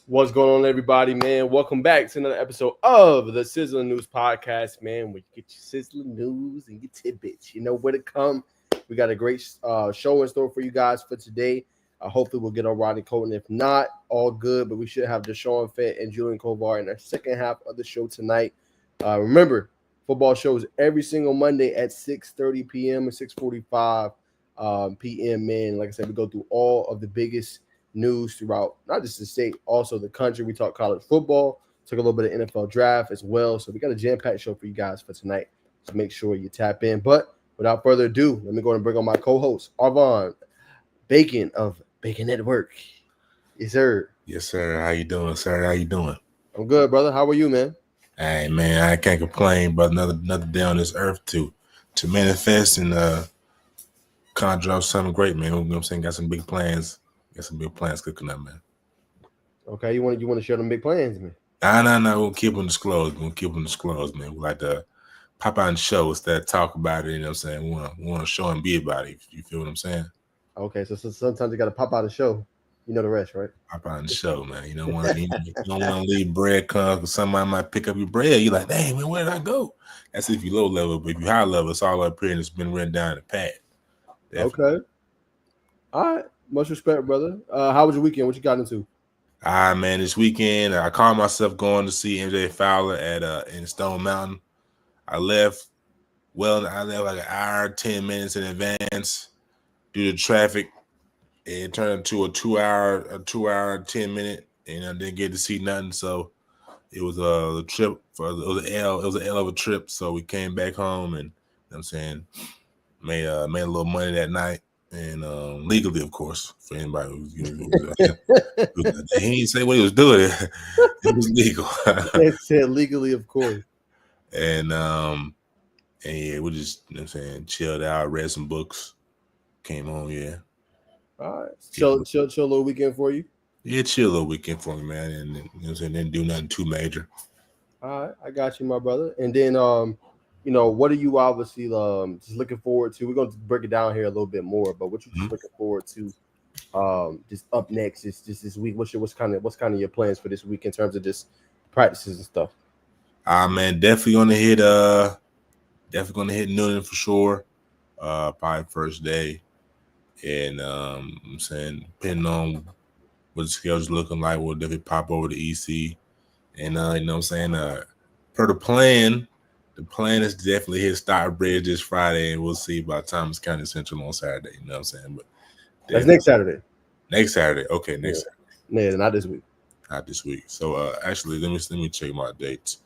What's going on, everybody, man? Welcome back to another episode of the Sizzling News Podcast, man. Where you get your sizzling news and your tidbits. You know where to come. We got a great show in store for you guys for today. Hopefully, we'll get on Rodney, Colton. If not, all good. But we should have Deshaun and Julian Colvard in our second half of the show tonight. Remember, football shows every single Monday at 6:30 p.m. and 6:45 p.m. Man, like I said, we go through all of the biggest news throughout not just the state, also the country. We talk college football, took a little bit of NFL draft as well. So we got a jam-packed show for you guys for tonight. So make sure you tap in. But without further ado, let me go and bring on my co-host, Arvon Bacon of Bacon Network. Yes, sir. Yes, sir. How you doing, sir? How you doing? I'm good, brother. How are you, man? Hey, man, I can't complain, but another day on this earth to manifest and conjure up something great, man. You know what I'm saying? Got some big plans. Got some big plans cooking up, man. Okay, you want to share them big plans, man? No. We'll keep them disclosed. Man. We like to pop out and show instead of talk about it. You know what I'm saying? We want to show and be about it. You feel what I'm saying? Okay, so sometimes you got to pop out a show. You know the rest, right? Pop out and show, man. You don't want to leave breadcrumbs because somebody might pick up your bread. You're like, dang, man, where did I go? That's if you low level, but if you high level, it's all up here and it's been written down in the pad. Definitely. Okay. All right. Much respect, brother. How was your weekend? What you got into? Man, this weekend I called myself going to see MJ Fowler at in Stone Mountain. I left like an hour, 10 minutes in advance due to traffic. It turned into a 2 hour, 10 minute, and I didn't get to see nothing. So it was a trip it was an L of a trip. So we came back home and, you know what I'm saying, made a little money that night. And legally, of course, for anybody who he didn't say what he was doing. It was legal. It said legally, of course. And yeah, we just, you know what I'm saying, chilled out, read some books, came home, yeah. All right. Chill little weekend for you? Yeah, chill little weekend for me, man. And you know what I'm saying, didn't do nothing too major. All right, I got you, my brother. And then what are you obviously just looking forward to? We're going to break it down here a little bit more, but what you just looking forward to just up next is just this week? What's kind of your plans for this week in terms of just practices and stuff? Man, definitely gonna hit Noonan for sure. Probably first day. And I'm saying, depending on what the schedule's looking like, we'll definitely pop over to EC. And you know what I'm saying, per the plan is definitely hit Stockbridge this Friday, and we'll see by Thomas County Central on Saturday. You know what I'm saying? But that's next Saturday. Next Saturday. Okay, next Saturday. Yeah, not this week. Not this week. So actually, let me check my dates.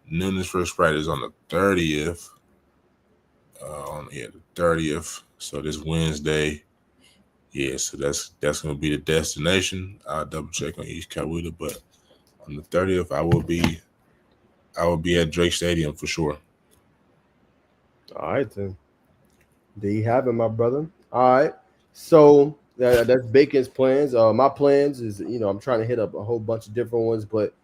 Noonan's first Friday is on the 30th. The 30th. So this Wednesday. Yeah, so that's gonna be the destination. I'll double check on East Coweta, but on the 30th, I will be at Drake Stadium for sure. All right, then. There you have it, my brother. All right. So that's Bacon's plans. My plans is, I'm trying to hit up a whole bunch of different ones, but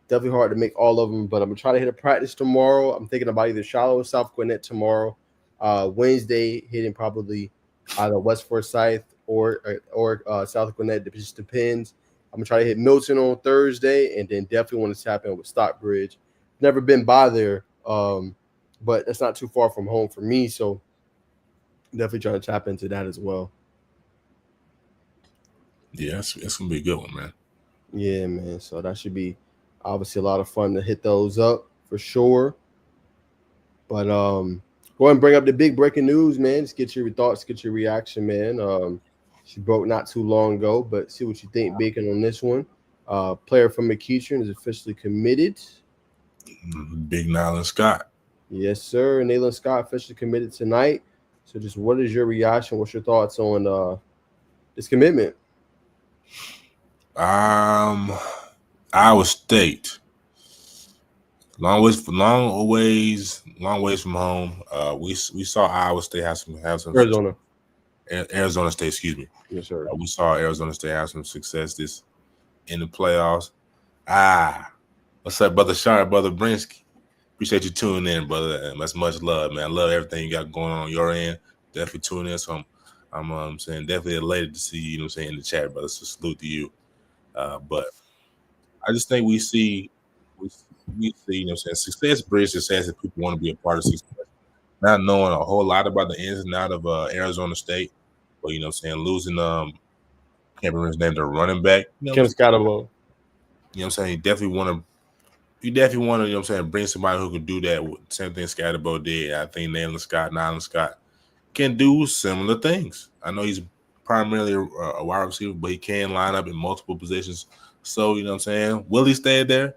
definitely hard to make all of them. But I'm gonna try to hit a practice tomorrow. I'm thinking about either Shiloh or South Gwinnett tomorrow. Wednesday, hitting probably either West Forsyth or South Gwinnett. It just depends. I'm gonna try to hit Milton on Thursday, and then definitely want to tap in with Stockbridge. Never been by there, but that's not too far from home for me, so definitely trying to tap into that as well. Yeah, it's gonna be a good one, man. Yeah, man. So that should be obviously a lot of fun to hit those up for sure. But go ahead and bring up the big breaking news, man. Just get your thoughts, get your reaction, man. She broke not too long ago, but see what you think, Bacon, on this one. Player from McEachern is officially committed. Big Nyland Scott. Yes, sir. Nyland Scott officially committed tonight. So just what is your reaction? What's your thoughts on this commitment? Iowa State. Long ways from home. We saw Iowa State have some Arizona State, excuse me. Yes, sir. We saw Arizona State have some success in the playoffs. What's up, brother Sean, brother Brinsky? Appreciate you tuning in, brother. That's much love, man. I love everything you got going on your end. Definitely tune in. So I'm saying definitely elated to see you. You know what I'm saying, in the chat, brother. So salute to you. But I just think we see, you know, what I'm saying, success breeds success if people want to be a part of success. Not knowing a whole lot about the ins and out of Arizona State, but you know, what I'm saying losing can't remember his name, the running back. Kim Scotabo. You know what I'm saying? You definitely want to, you know what I'm saying, bring somebody who can do that. Same thing Scotabo did. I think Nylan Scott can do similar things. I know he's primarily a wide receiver, but he can line up in multiple positions. So, you know what I'm saying? Will he stay there?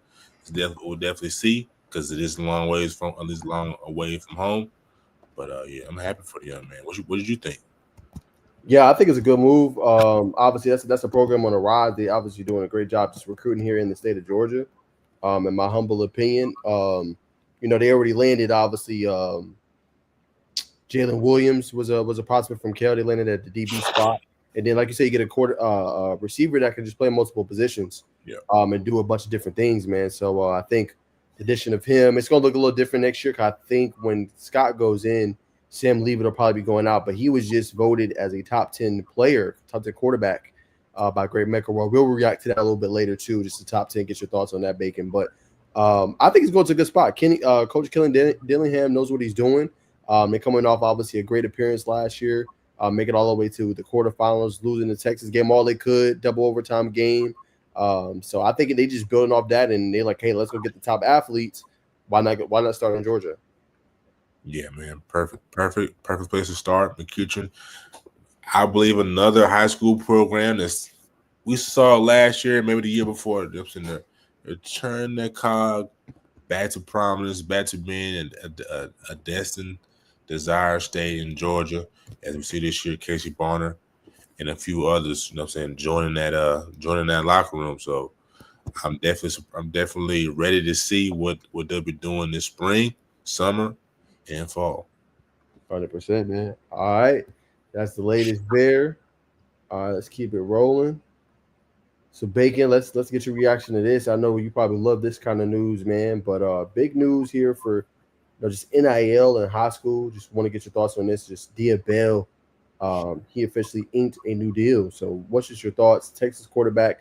We'll definitely see, because it is long away from home. But yeah, I'm happy for the young man. What did you think? Yeah, I think it's a good move. Obviously, that's a program on the rise. They obviously doing a great job just recruiting here in the state of Georgia. In my humble opinion, you know, they already landed. Obviously, Jalen Williams was a prospect from Cal. They landed at the DB spot, and then, like you say, you get a receiver that can just play multiple positions, and do a bunch of different things, man. So I think the addition of him, it's gonna look a little different next year. Cause I think when Scott goes in, Sam Leavitt will probably be going out, but he was just voted as a top 10 player, top 10 quarterback by Greg Meckerwell. We'll react to that a little bit later too, just the top 10. Get your thoughts on that, Bacon. But I think he's going to a good spot. Coach Killen Dillingham knows what he's doing. They're coming off obviously a great appearance last year, making it all the way to the quarterfinals, losing the Texas game all they could, double overtime game. So I think they just building off that, and they're like, hey, let's go get the top athletes. Why not start in Georgia? Yeah, man, perfect place to start. McCutcheon, I believe another high school program that we saw last year, maybe the year before, they're turning their cog back to prominence, back to being a destined, desired state in Georgia, as we see this year, Casey Bonner and a few others, you know what I'm saying, joining that locker room. So I'm definitely ready to see what they'll be doing this spring, summer, and fall. 100%, man. All right, that's the latest there. All right, let's keep it rolling. So, Bacon, let's get your reaction to this. I know you probably love this kind of news, man, but big news here for just NIL and high school. Just want to get your thoughts on this. Just Dia Bell, he officially inked a new deal. So, what's just your thoughts? Texas quarterback,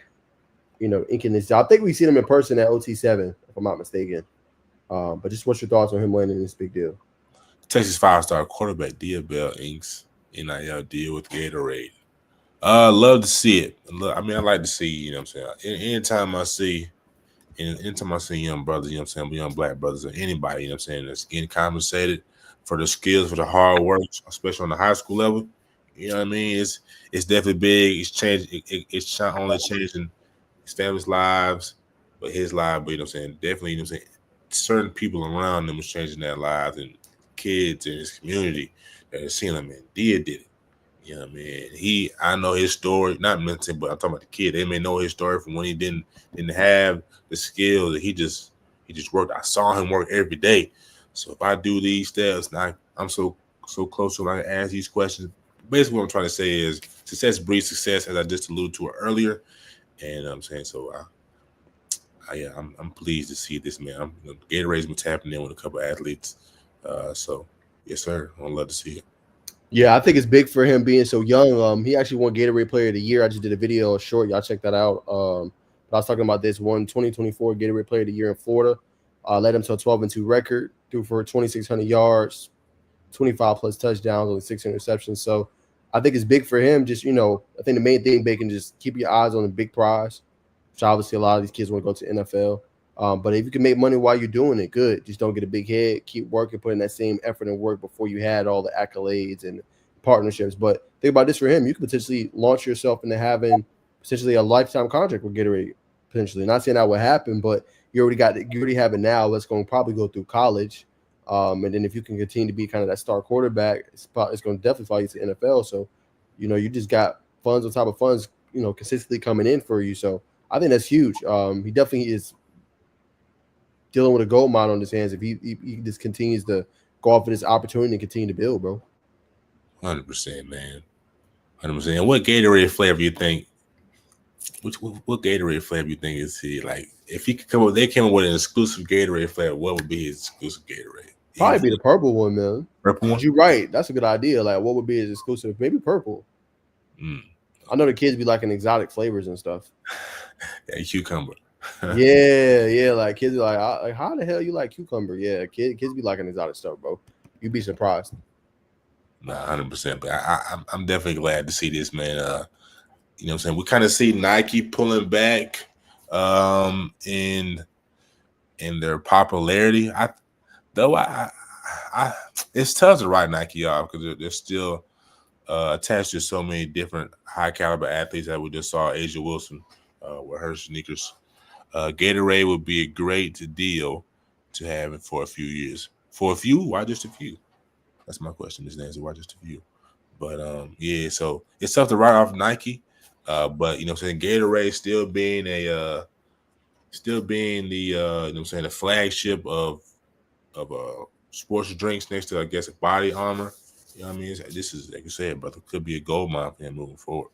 inking this deal. I think we've seen him in person at OT7, if I'm not mistaken. But just what's your thoughts on him landing this big deal? Texas 5-star quarterback Dia Bell inks NIL deal with Gatorade. Love to see it. I like to see, you know what I'm saying? Anytime I see young brothers, you know what I'm saying, young black brothers or anybody, you know what I'm saying, that's getting compensated for the skills, for the hard work, especially on the high school level, you know what I mean? It's definitely big. It's changing. It's not only changing his family's lives, but his life, but you know what I'm saying, definitely, you know what I'm saying, certain people around them was changing their lives, and kids in his community that are seeing him, man, Dia did it. You know what I mean? I know his story, not mentioned, but I'm talking about the kid. They may know his story from when he didn't have the skills that he just worked. I saw him work every day. So if I do these steps, now I'm so close to him, I can ask these questions. Basically, what I'm trying to say is success breeds success, as I just alluded to earlier. And I'm saying, so I'm pleased to see this, man. Gatorade's been tapping in with a couple of athletes. So yes, sir. I'd love to see it. Yeah, I think it's big for him being so young. He actually won Gatorade Player of the Year. I just did a video short. Y'all check that out. But I was talking about this one 2024 Gatorade Player of the Year in Florida. Led him to a 12-2 record, threw for 2,600 yards, 25 plus touchdowns, only 6 interceptions. So I think it's big for him. Just, I think the main thing, Bacon, just keep your eyes on the big prize, which obviously a lot of these kids want to go to NFL. But if you can make money while you're doing it, good. Just don't get a big head. Keep working, putting that same effort and work before you had all the accolades and partnerships. But think about this for him. You could potentially launch yourself into having potentially a lifetime contract with Gatorade, potentially. Not saying that would happen, but you already have it now. That's going to probably go through college. And then if you can continue to be kind of that star quarterback, it's going to definitely follow you to the NFL. So, you just got funds on top of funds, consistently coming in for you. So I think that's huge. He definitely is dealing with a gold mine on his hands if he just continues to go off of this opportunity and continue to build, bro. 100%, man. 100%. And what Gatorade flavor you think? What Gatorade flavor you think is he like? If he could come up, they came up with an exclusive Gatorade flavor. What would be his exclusive Gatorade? Probably be the purple one, man. Purple one? You're right. That's a good idea. Like, what would be his exclusive? Maybe purple. I know the kids be liking exotic flavors and stuff. Yeah, cucumber. Yeah. Like kids are like how the hell you like cucumber? Yeah, kids be liking exotic stuff, bro. You'd be surprised. Nah, 100%. But I'm definitely glad to see this, man. You know what I'm saying? We kind of see Nike pulling back in their popularity. I it's tough to write Nike off because they're still attached to so many different high caliber athletes that we just saw Asia Wilson with her sneakers. Gatorade would be a great deal to have it for a few years. For a few, why just a few? That's my question, Ms. Nancy. Why just a few? But yeah, so it's tough to write off Nike. But you know what I'm saying, Gatorade still being the you know what I'm saying, the flagship of sports drinks next to, I guess, body armor. You know what I mean? This is, like you said, brother, could be a gold mine for him moving forward.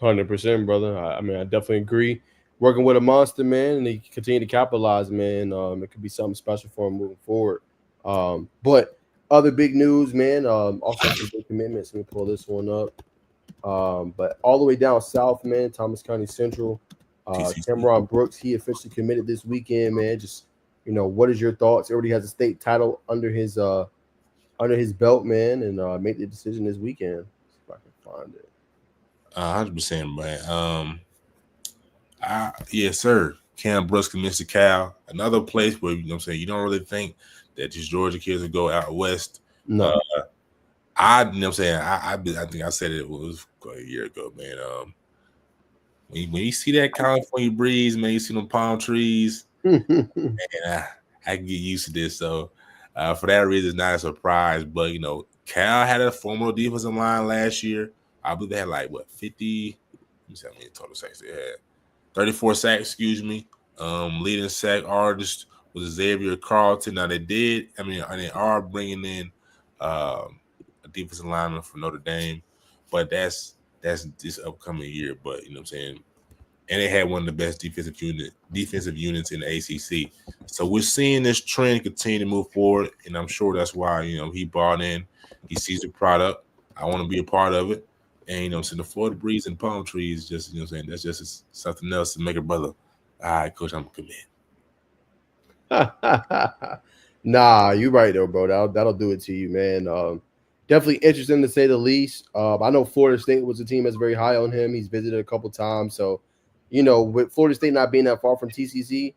100%, brother. I mean, I definitely agree. Working with a monster, man, and he continue to capitalize, man. It could be something special for him moving forward. But other big news, man. Also some big commitments. Let me pull this one up. But all the way down south, man, Thomas County Central, TCC. Cameron Brooks, he officially committed this weekend, man. Just what is your thoughts? Already has a state title under his belt, man, and made the decision this weekend. See if I can find it. 100%, man. Yes, sir. Cam Brooks commits to Cal. Another place where, you know what I'm saying, you don't really think that these Georgia kids would go out west. No. You know what I'm saying, I think I said it was a year ago, man. When you see that California breeze, man, you see them palm trees, and I can get used to this. So for that reason, it's not a surprise. But Cal had a formal defensive line last year. I believe they had like 50. Let me see how many total sacks they had. 34 sacks, excuse me. Leading sack artist was Xavier Carlton. Now and they are bringing in a defensive lineman from Notre Dame, but that's this upcoming year. But you know what I'm saying, and they had one of the best defensive units in the ACC. So we're seeing this trend continue to move forward, and I'm sure that's why he bought in. He sees the product. I want to be a part of it. And so the Florida breeze and palm trees, just that's just something else to make a brother. All right, coach, I'm gonna commit. Nah, you're right though, bro. That'll do it to you, man. Definitely interesting to say the least. I know Florida State was a team that's very high on him. He's visited a couple times, so with Florida State not being that far from TCC,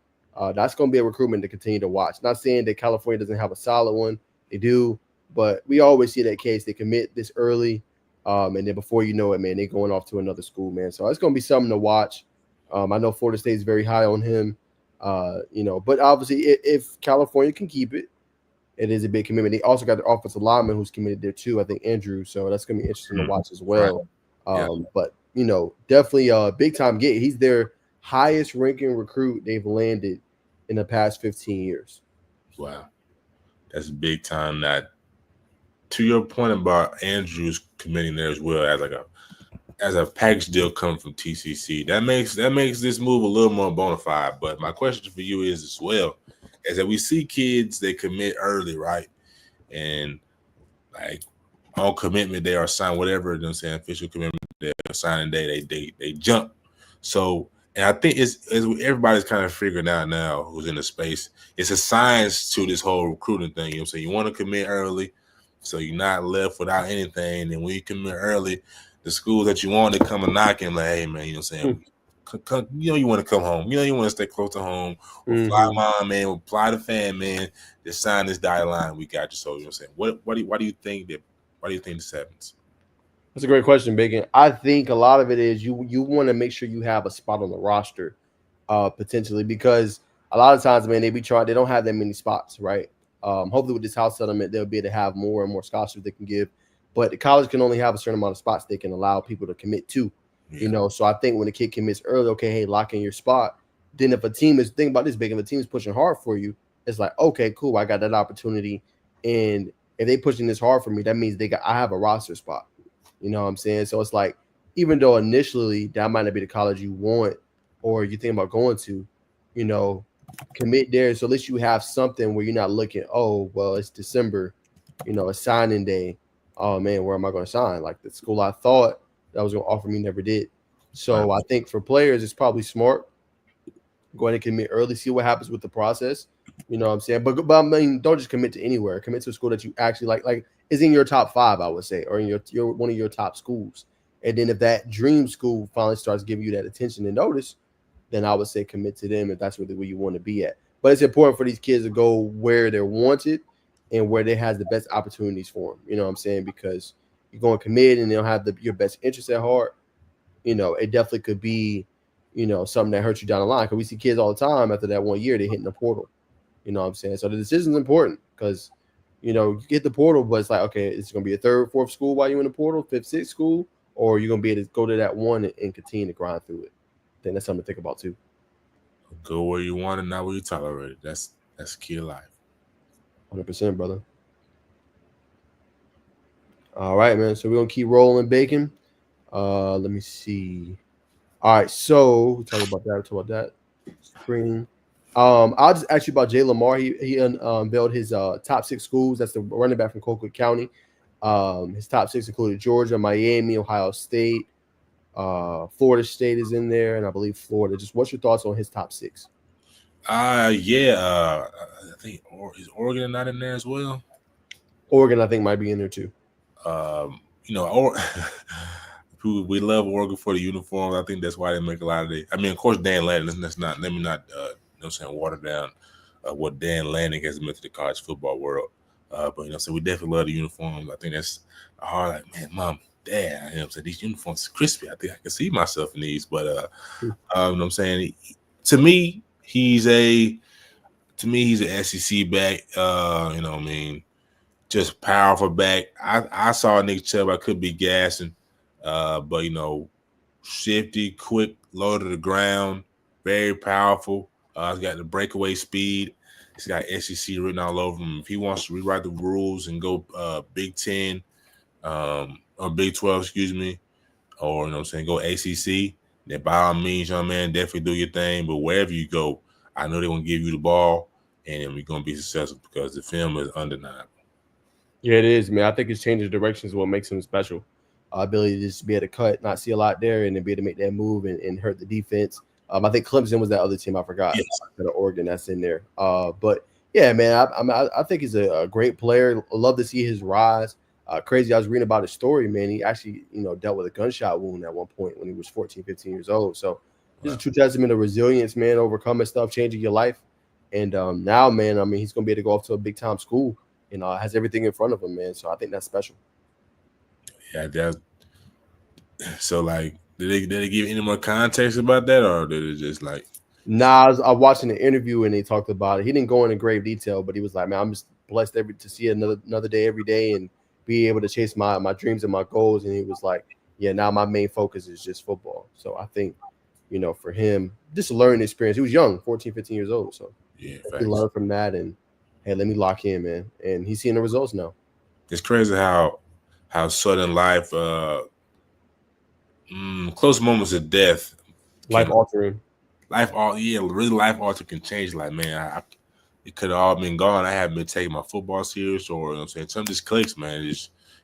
that's going to be a recruitment to continue to watch. Not saying that California doesn't have a solid one, they do, but we always see that case. They commit this early. And then before you know it, man, they're going off to another school, man. So it's going to be something to watch. I know Florida State is very high on him, but obviously if California can keep it, it is a big commitment. They also got the offensive lineman who's committed there too, I think Andrew. So that's going to be interesting to watch as well. Right. But, definitely a big-time get. He's their highest-ranking recruit they've landed in the past 15 years. Wow. That's big time. That, to your point about Andrews committing there as well as a package deal coming from TCC, that makes this move a little more bona fide. But my question for you is as well, is that we see kids they commit early, right? And like on commitment day or sign whatever, official commitment day or signing day, they jump. So, and I think it's everybody's kind of figuring out now who's in the space. It's a science to this whole recruiting thing. So you want to commit early, so you're not left without anything. And when you commit early, the schools that you want to come and knocking, like, hey man, you want to come home. You want to stay close to home. We'll fly mom, man. We'll fly the fan, man. Just sign this dotted line. We got you. So why do you think this happens? That's a great question, Bacon. I think a lot of it is you want to make sure you have a spot on the roster, potentially, because a lot of times, man, they don't have that many spots, right? Hopefully with this house settlement, they'll be able to have more and more scholarships they can give. But the college can only have a certain amount of spots they can allow people to commit to. Yeah. So I think when a kid commits early, okay, hey, lock in your spot. Then if a team is, think about this, Bacon, if a team is pushing hard for you, it's like, okay, cool, I got that opportunity. And if they pushing this hard for me, that means I have a roster spot. You know what I'm saying? So it's like, even though initially that might not be the college you want or you think about going to, commit there. So at least you have something where you're not looking, oh, well, it's December, a signing day. Oh, man, where am I going to sign? Like the school I thought that was going to offer me never did. So I think for players, it's probably smart, Go ahead and commit early, see what happens with the process. You know what I'm saying? But I mean, don't just commit to anywhere. Commit to a school that you actually like is in your top 5, I would say, or in your one of your top schools. And then if that dream school finally starts giving you that attention and notice, then I would say commit to them if that's really where you want to be at. But it's important for these kids to go where they're wanted and where they has the best opportunities for them. You know what I'm saying? Because you're going to commit and they don't have your best interest at heart. You know, it definitely could be, something that hurts you down the line. Because we see kids all the time after that 1 year, they hitting the portal. You know what I'm saying? So the decision is important because, you get the portal, but it's like, okay, it's going to be a third, fourth school while you're in the portal, fifth, sixth school, or you're going to be able to go to that one and continue to grind through it. I think that's something to think about too. Go where you want and not where you tolerate. That's key to life. 100%, brother. All right, man. So we're going to keep rolling bacon. Let me see. All right, so we talk about that. Screen. I'll just ask you about Jay Lamar. He unveiled his top 6 schools. That's the running back from Colquitt County. His top 6 included Georgia, Miami, Ohio State, Florida State is in there, and I believe Florida. Just what's your thoughts on his top 6? I think is Oregon not in there as well? Oregon, I think, might be in there too. We love Oregon for the uniforms. I think that's why they make a lot of it. I mean, of course, Dan Lanning. Let me not water down what Dan Lanning has meant to the college football world. But so we definitely love the uniforms. I think that's hard. Like, man, Mom, Dad, these uniforms are crispy. I think I can see myself in these. But I'm saying, to me, he's an SEC back. Just powerful back. I saw Nick Chubb. I could be gassing, but shifty, quick, low to the ground, very powerful. He's got the breakaway speed. He's got SEC written all over him. If he wants to rewrite the rules and go Big 10 or Big 12, excuse me, or go ACC, then by all means, young man, definitely do your thing. But wherever you go, I know they're gonna give you the ball, and we're gonna be successful because the film is undeniable. Yeah, it is, man. I think his change of direction is what makes him special. Ability to just be able to cut, not see a lot there, and then be able to make that move and hurt the defense. I think Clemson was that other team I forgot. Yes. Instead of Oregon, that's in there. But yeah, man, I think he's a great player. Love to see his rise. Crazy, I was reading about his story, man. He actually, dealt with a gunshot wound at one point when he was 14, 15 years old. So it's a true testament of resilience, man, overcoming stuff, changing your life. And now, man, I mean, he's going to be able to go off to a big-time school. Has everything in front of him, man. So I think that's special. Yeah, so like, did they give any more context about that, or did it just like? Nah, I was watching the interview and they talked about it. He didn't go into grave detail, but he was like, man, I'm just blessed to see another day every day and be able to chase my dreams and my goals. And he was like, yeah, now my main focus is just football. So I think, for him, just a learning experience. He was young, 14, 15 years old. So yeah, he learned from that and, hey, let me lock in, man. And he's seeing the results now. It's crazy how sudden life, close moments of death, life altering. Really life altering can change. Like, man, it could have all been gone. I haven't been taking my football serious, or something just clicks, man.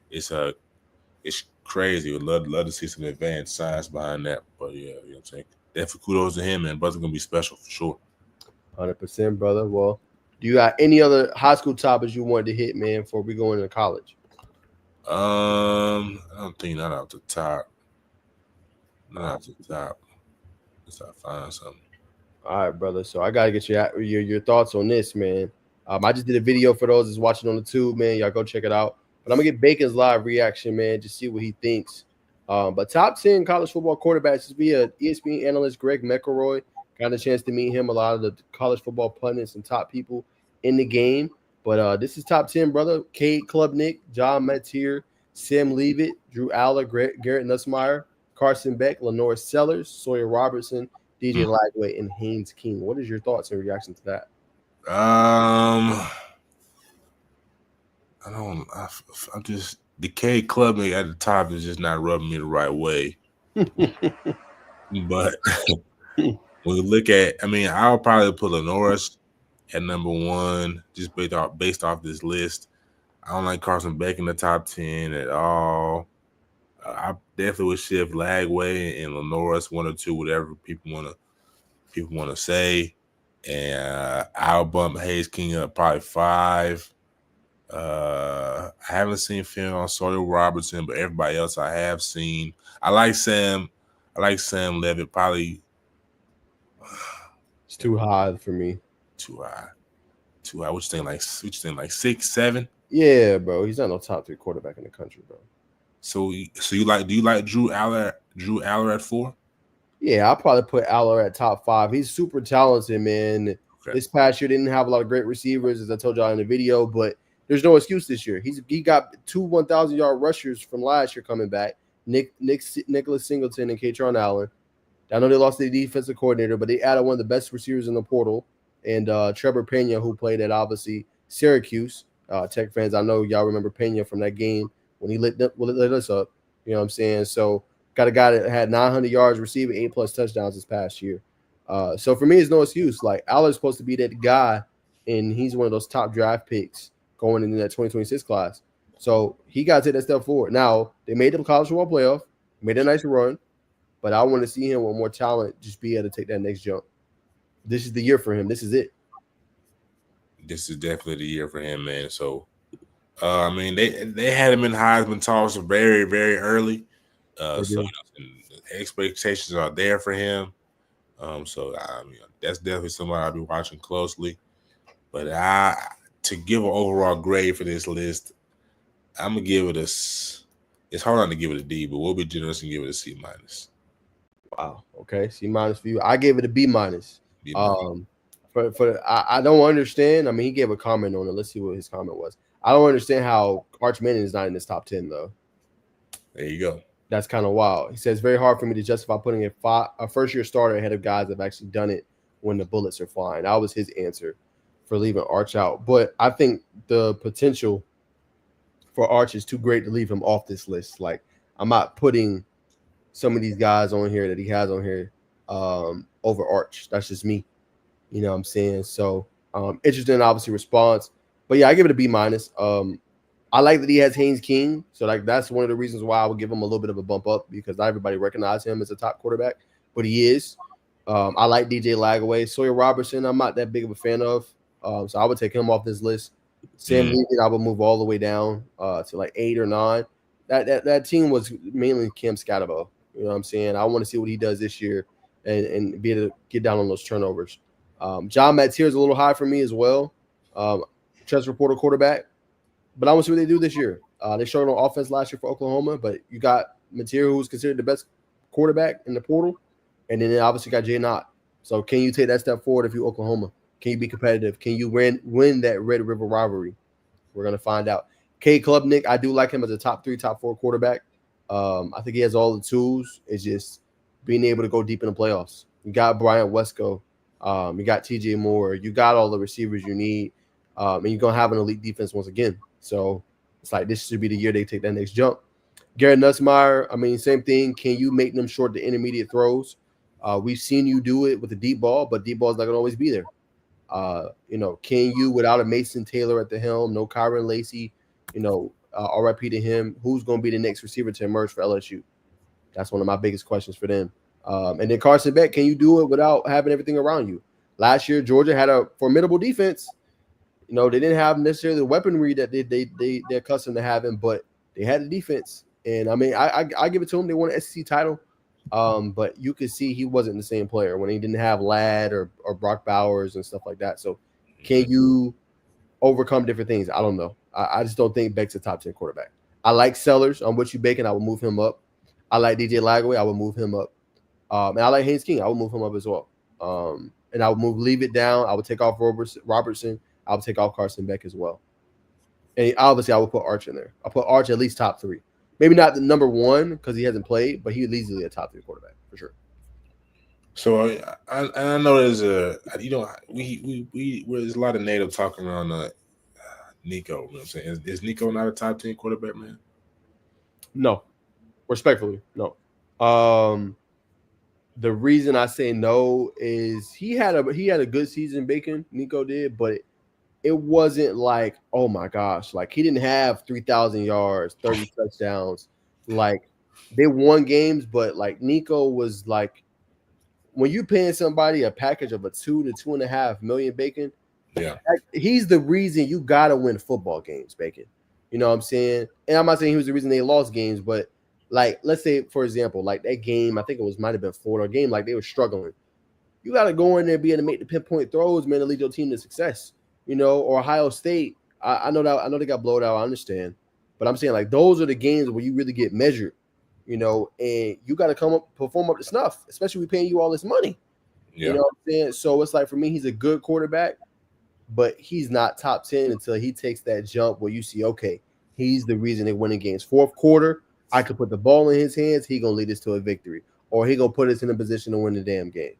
It's crazy. Would love to see some advanced science behind that. But yeah, definitely kudos to him, man. Brother's gonna be special for sure. 100%, brother. Well, do you got any other high school topics you wanted to hit, man, before we go into college? I don't think not off the top. Let's try to find something. All right, brother. So I gotta get your thoughts on this, man. I just did a video for those that's watching on the tube, man. Y'all go check it out. But I'm gonna get Bacon's live reaction, man, just see what he thinks. But top 10 college football quarterbacks is via ESPN analyst Greg McElroy. Got a chance to meet him, a lot of the college football pundits and top people in the game. But this is top 10, brother. Cade Klubnik, John Metier, Sam Leavitt, Drew Aller, Garrett Nussmeier, Carson Beck, Lenore Sellers, Sawyer Robertson, DJ Lagway, and Haynes King. What is your thoughts and reaction to that? I'm just the Cade Klubnik at the top is just not rubbing me the right way. But when we look at, I'll probably put Lenoris at number 1, just based off this list. I don't like Carson Beck in the top 10 at all. I definitely would shift Lagway and Lenoris 1 or 2, whatever people want to people want to say. And I'll bump Hayes King up probably 5. I haven't seen film on Sawyer Robertson, but everybody else I have seen. I like Sam Levitt. Probably It's too high for me. Too high. What you think? Like 6, 7? Yeah, bro. He's not no top 3 quarterback in the country, bro. So you like? Do you like Drew Aller at 4? Yeah, I'll probably put Aller at top 5. He's super talented, man. Okay. This past year didn't have a lot of great receivers, as I told y'all in the video, but there's no excuse this year. He got 2 1,000-yard rushers from last year coming back. Nicholas Singleton and Katron Allen. I know they lost their defensive coordinator, but they added one of the best receivers in the portal, and Trevor Pena, who played at obviously Syracuse. Tech fans, I know y'all remember Pena from that game when he lit us up. You know what I'm saying? So got a guy that had 900 yards receiving, 8+ touchdowns this past year. So for me, it's no excuse. Like, Aller's supposed to be that guy, and he's one of those top draft picks going into that 2026 class. So he got to take that step forward. Now, they made the college football playoff, made a nice run, but I want to see him with more talent just be able to take that next jump. This is the year for him. This is it. This is definitely the year for him, man. So, I mean, they had him in Heisman talks very, very early. So expectations are there for him. So I mean, that's definitely somebody I'll be watching closely. But to give an overall grade for this list, I'm gonna give it a. It's hard not to give it a D, but we'll be generous and give it a C-. Wow. Okay, C- for you. I gave it a B-. I don't understand. I mean, he gave a comment on it. Let's see what his comment was. I don't understand how Arch Manning is not in this top 10 though. There you go. That's kind of wild. He says, very hard for me to justify putting a first-year starter ahead of guys that have actually done it when the bullets are flying. That was his answer for leaving Arch out. But I think the potential for Arch is too great to leave him off this list. Like, I'm not putting some of these guys on here that he has on here over Arch. That's just me. You know what I'm saying? So, interesting, obviously, response. But, yeah, I give it a B-. I like that he has Haynes King. So, like, that's one of the reasons why I would give him a little bit of a bump up, because not everybody recognizes him as a top quarterback, but he is. I like DJ Lagaway. Sawyer Robertson, I'm not that big of a fan of. So, I would take him off this list. Sam Levitt, I would move all the way down to like 8 or 9. That team was mainly Cam Scatterbo. You know what I'm saying? I want to see what he does this year and be able to get down on those turnovers. John Mattier is a little high for me as well. Transfer portal quarterback. But I want to see what they do this year. They showed on offense last year for Oklahoma, but you got Mattier, who's considered the best quarterback in the portal, and then they obviously got Jay Knott. So can you take that step forward if you're Oklahoma? Can you be competitive? Can you win that Red River rivalry? We're going to find out. Cade Klubnik, I do like him as a top 3, top 4 quarterback. I think he has all the tools. It's just being able to go deep in the playoffs. You got Bryant Wesco. You got TJ Moore. You got all the receivers you need. And you're going to have an elite defense once again. So it's like this should be the year they take that next jump. Garrett Nussmeier, I mean, same thing. Can you make them short to intermediate throws? We've seen you do it with the deep ball, but deep ball is not going to always be there. Can you, without a Mason Taylor at the helm, no Kyron Lacey, RIP to him, who's going to be the next receiver to emerge for LSU? That's one of my biggest questions for them. And then Carson Beck, can you do it without having everything around you? Last year, Georgia had a formidable defense. They didn't have necessarily the weaponry that they're accustomed to having, but they had the defense. And, I mean, I give it to them. They won an SEC title. But you could see he wasn't the same player when he didn't have Ladd or Brock Bowers and stuff like that. So can you overcome different things? I don't know. I just don't think Beck's a top 10 quarterback. I like Sellers. On what you bacon, I will move him up. I like DJ Lagaway. I will move him up. And I like Haynes King. I will move him up as well. And I will leave it down. I would take off Robertson. I would take off Carson Beck as well. And obviously I will put Arch in there. I'll put Arch at least top 3. Maybe not the number 1 because he hasn't played, but he's easily a top 3 quarterback for sure. So I know there's there's a lot of native talking around Nico. You know what I'm saying? Is Nico not a top 10 quarterback, man? No, respectfully, no. The reason I say no is he had a good season, Bacon. Nico did, but it wasn't like, oh my gosh, like he didn't have 3,000 yards, 30 touchdowns. Like they won games, but like Nico was like when you paying somebody a package of a 2 to 2.5 million, Bacon, Yeah. he's the reason you gotta win football games, Bacon. You know what I'm saying? And I'm not saying he was the reason they lost games, but like, let's say, for example, like that game, I think it might have been Florida game, like they were struggling. You got to go in there and be able to make the pinpoint throws, man, to lead your team to success. You know, or Ohio State. I know they got blowed out. I understand, but I'm saying like those are the games where you really get measured. You know, and you got to perform up to snuff, especially we paying you all this money. Yeah. You know what I'm saying? So it's like for me, he's a good quarterback, but he's not top 10 until he takes that jump where you see, okay, he's the reason they're winning games. Fourth quarter, I could put the ball in his hands. He gonna lead us to a victory, or he gonna put us in a position to win the damn game.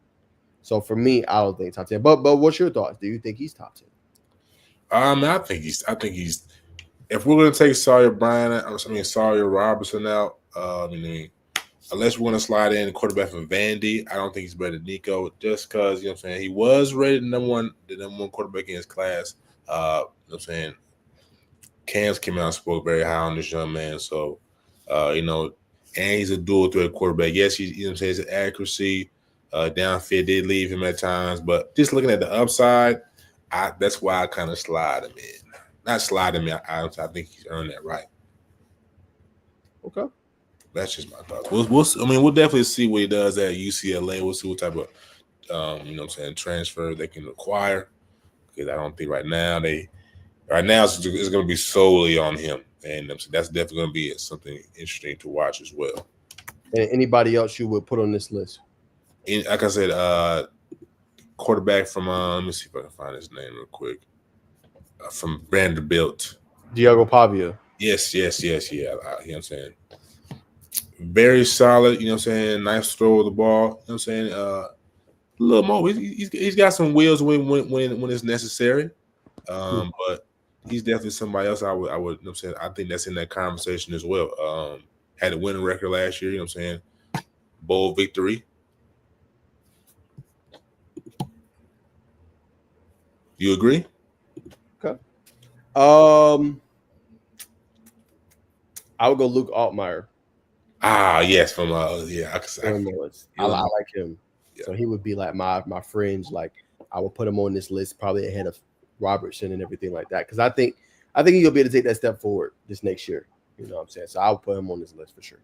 So for me, I don't think top 10. But what's your thoughts? Do you think he's top 10? I think he's. If we're gonna take Sawyer Robertson out, unless we're gonna slide in the quarterback from Vandy, I don't think he's better than Nico. Just because you know what I'm saying, he was rated the number one quarterback in his class. You know what I'm saying, Cam's came out and spoke very high on this young man. So, and he's a dual threat quarterback. Yes, his accuracy. Downfield did leave him at times, but just looking at the upside, that's why I kind of slide him in. Not slide him in. I think he's earned that right. Okay, that's just my thoughts. We'll definitely see what he does at UCLA. We'll see what type of transfer they can acquire. Because I don't think right now it's going to be solely on him, and that's definitely going to be something interesting to watch as well. And anybody else you would put on this list? Like I said, quarterback from let me see if I can find his name real quick. From Vanderbilt, Diego Pavia. Yes, yeah. You know what I'm saying? Very solid. You know what I'm saying? Nice throw of the ball. You know what I'm saying? A little more. He's got some wheels when it's necessary. But he's definitely somebody else. I would. You know what I'm saying? I think that's in that conversation as well. Had a winning record last year. You know what I'm saying? Bowl victory. You agree? Okay. I would go Luke Altmaier. Yes, from I like him. Yeah. So he would be like my fringe. Like I would put him on this list probably ahead of Robertson and everything like that. Because I think he'll be able to take that step forward this next year. You know what I'm saying? So I would put him on this list for sure.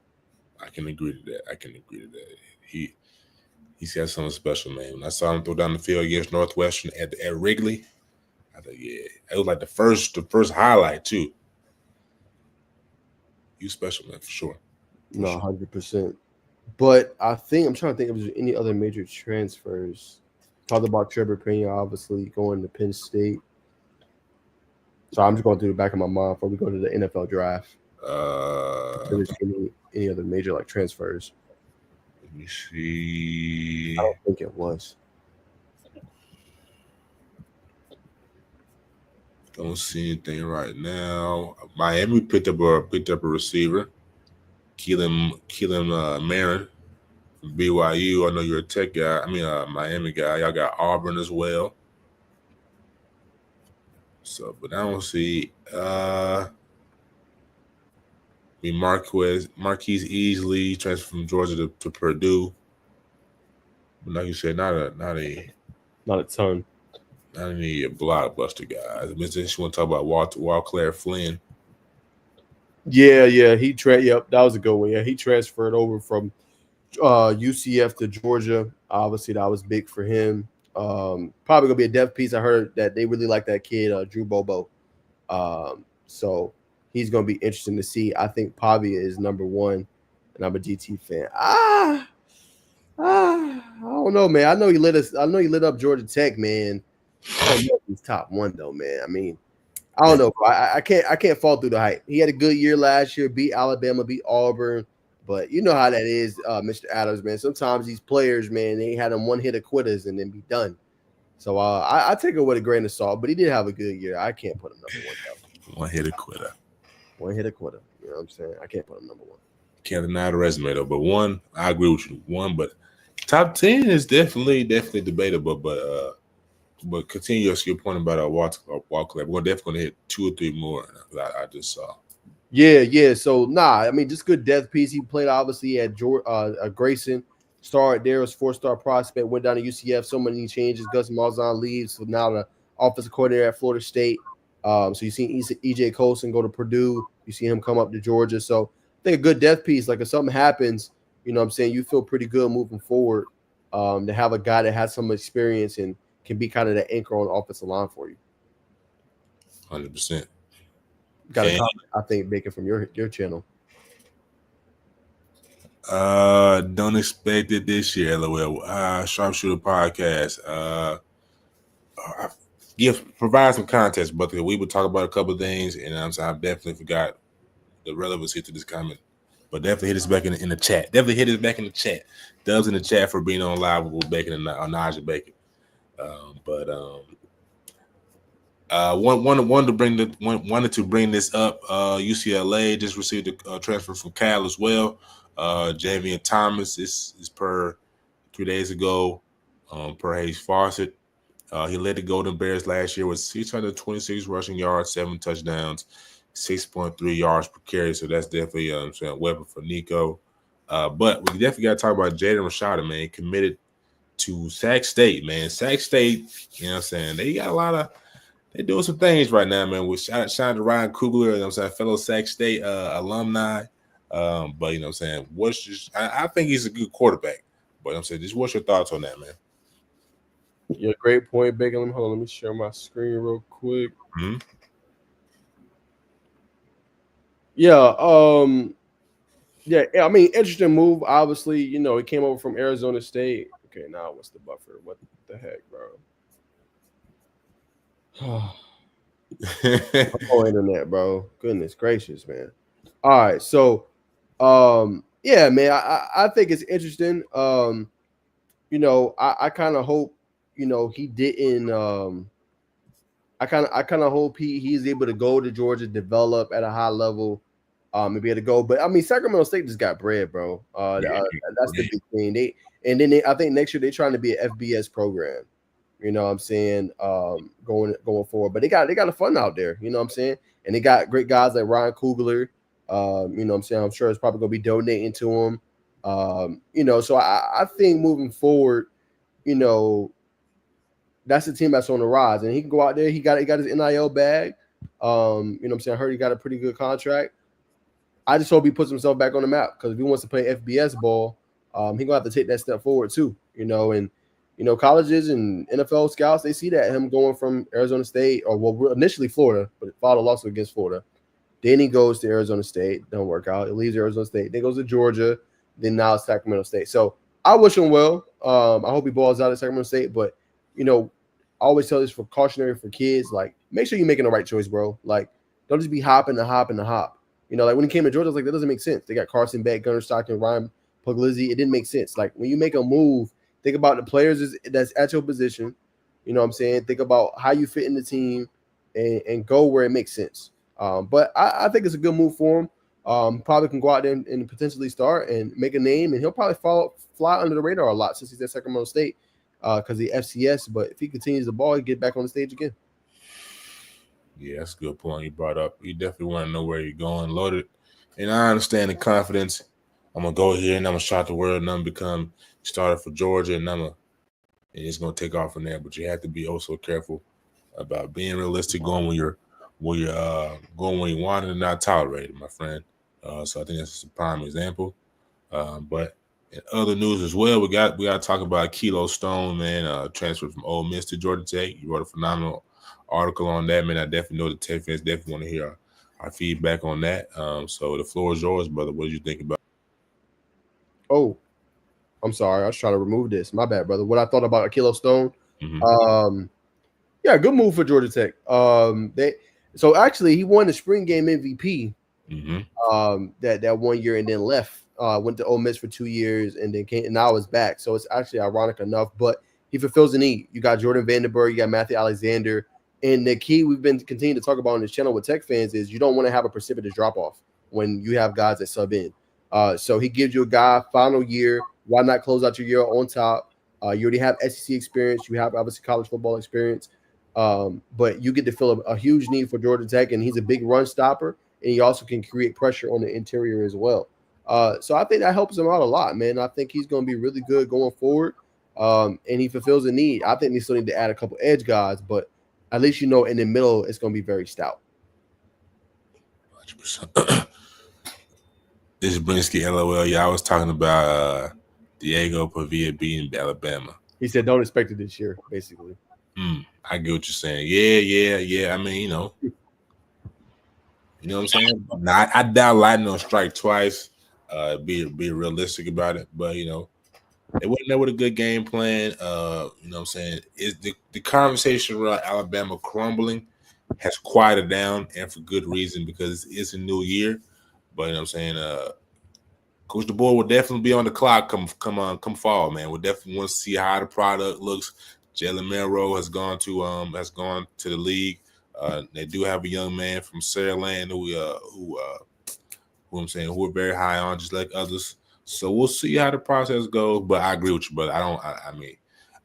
I can agree to that. He's got something special, man. When I saw him throw down the field against Northwestern at Wrigley, I thought, yeah, it was like the first highlight too. You special, man, for sure. No, 100%. But I'm trying to think if there's any other major transfers. Talked about Trevor Pena, obviously going to Penn State. So I'm just going through the back of my mind before we go to the NFL draft. There's any other major like transfers? Let me see. I don't think it was. Don't see anything right now. Miami picked up a receiver, Keelan Marin from BYU. I know you're a Tech guy. Miami guy. Y'all got Auburn as well. So, but I don't see. Marquise Easley transferred from Georgia to Purdue. But like you said, not a ton. Not any blockbuster guys. Just want to talk about Walclair Flynn. Yeah. Yep, that was a good one. Yeah, he transferred over from UCF to Georgia. Obviously, that was big for him. Probably gonna be a depth piece. I heard that they really like that kid, Drew Bobo. So he's gonna be interesting to see. I think Pavia is number one, and I'm a GT fan. I don't know, man. I know you lit up Georgia Tech, man. I don't know if he's top one though, man. I don't know. I can't fall through the hype. He had a good year last year, beat Alabama, beat Auburn, but you know how that is, Mr. Adams, man. Sometimes these players, man, they had them one hit quitters and then be done. So I take it with a grain of salt, but he did have a good year. I can't put him number one though. One hit quitter. You know what I'm saying? I can't put him number one. Can't deny the resume though. But one, I agree with you. One, but top 10 is definitely debatable. But continue your point about Walclair. We're definitely going to hit 2 or 3 more that I just saw. Yeah. So, just good depth piece. He played, obviously, at Grayson. started there, was 4-star prospect, went down to UCF. So many changes. Gus Malzahn leaves, so now the offensive coordinator at Florida State. So you see EJ Colson go to Purdue. You see him come up to Georgia. So I think a good depth piece. Like if something happens, you know what I'm saying, you feel pretty good moving forward to have a guy that has some experience and can be kind of the anchor on the offensive line for you. 100%. Got a comment, I think, Bacon, from your channel. Don't expect it this year, LOL. Sharpshooter Podcast. Provide some context, but we would talk about a couple of things, and I definitely forgot the relevancy to this comment. But definitely hit us back in the chat. Definitely hit us back in the chat. Dubs in the chat for being on live with Bacon and Najee Bacon. Wanted to bring this up. UCLA just received a transfer from Cal as well. Javian Thomas is per 3 days ago. Per Hayes Fawcett. He led the Golden Bears last year with 626 rushing yards, 7 touchdowns, 6.3 yards per carry. So that's definitely a weapon for Nico. But we definitely got to talk about Jaden Rashada, man, committed to Sac State, man. Sac State, you know what I'm saying? They got a lot of – they're doing some things right now, man. With shout out to Ryan Coogler, you know what I'm saying, fellow Sac State alumni. But, you know what I'm saying, I think he's a good quarterback. But I'm saying, just what's your thoughts on that, man? Yeah, great point, Bacon. Hold on, let me share my screen real quick. Mm-hmm. Yeah, I mean, interesting move. Obviously, you know, he came over from Arizona State. Okay, now what's the buffer? What the heck, bro? Oh, internet, bro. Goodness gracious, man. All right, so, yeah, man, I think it's interesting. You know, I kind of hope, you know, he didn't. I kind of hope he's able to go to Georgia, develop at a high level, and be able to go. But I mean, Sacramento State just got bread, bro. That's the big thing. I think next year they're trying to be an FBS program. You know what I'm saying? Going forward, but they got a fun out there. You know what I'm saying? And they got great guys like Ryan Coogler. You know what I'm saying? I'm sure it's probably gonna be donating to him. You know, so I think moving forward, you know, that's the team that's on the rise, and he can go out there. He got his NIL bag. You know what I'm saying? I heard he got a pretty good contract. I just hope he puts himself back on the map, because if he wants to play FBS ball, he's gonna have to take that step forward too. You know, and you know, colleges and NFL scouts, they see that him going from Arizona State, or well, initially Florida, but filed a lawsuit against Florida. Then he goes to Arizona State, don't work out. He leaves Arizona State, then goes to Georgia, then now Sacramento State. So I wish him well. I hope he balls out at Sacramento State, but you know, I always tell this for cautionary for kids, like, make sure you're making the right choice, bro. Like, don't just be hopping the hop. You know, like when he came to Georgia, I was like, that doesn't make sense. They got Carson Beck, Gunnar Stockton, Ryan Puglisi. It didn't make sense. Like, when you make a move, think about the players that's at your position. You know what I'm saying? Think about how you fit in the team and go where it makes sense. But I think it's a good move for him. Probably can go out there and potentially start and make a name, and he'll probably fly under the radar a lot since he's at Sacramento State. Because the FCS, but if he continues the ball, he get back on the stage again. Yeah, that's a good point you brought up. You definitely want to know where you're going, loaded. And I understand the confidence. I'm gonna go here and I'm gonna shock the world, and I'm gonna become starter for Georgia, and it's gonna take off from there. But you have to be also careful about being realistic, going when you're going when you want it and not tolerated, my friend. So I think that's a prime example. But in other news as well, we got to talk about Kilo Stone, man, transferred from Ole Miss to Georgia Tech. You wrote a phenomenal article on that, man. I definitely know the Tech fans definitely want to hear our feedback on that. So the floor is yours, brother. What did you think about? Oh, I'm sorry. I was trying to remove this. My bad, brother. What I thought about Kilo Stone. Mm-hmm. Yeah, good move for Georgia Tech. So actually he won the spring game MVP. Mm-hmm. That 1 year and then left. Went to Ole Miss for 2 years and then came and now is back. So it's actually ironic enough, but he fulfills the need. You got Jordan Vandenberg, you got Matthew Alexander, and the key we've been continuing to talk about on this channel with Tech fans is you don't want to have a precipitous drop off when you have guys that sub in. So he gives you a guy final year. Why not close out your year on top? You already have SEC experience. You have obviously college football experience, but you get to fill a huge need for Georgia Tech, and he's a big run stopper, and he also can create pressure on the interior as well. So I think that helps him out a lot, man. I think he's going to be really good going forward, and he fulfills a need. I think they still need to add a couple edge guys, but at least in the middle, it's going to be very stout. 100%. This is Brinsky, LOL. Yeah, I was talking about Diego Pavia beating Alabama. He said, don't expect it this year, basically. I get what you're saying. Yeah. I mean, you know what I'm saying? Now, I doubt Lightning will strike twice. Be realistic about it, but they went there with a good game plan. You know what I'm saying? Is the conversation around Alabama crumbling has quieted down, and for good reason, because it's a new year. But you know what I'm saying? Coach DeBoer will definitely be on the clock come fall, man. We'll definitely want to see how the product looks. Jalen Milroe has gone to the league. They do have a young man from Saraland who I'm saying who are very high on, just like others. So we'll see how the process goes. But I agree with you, brother.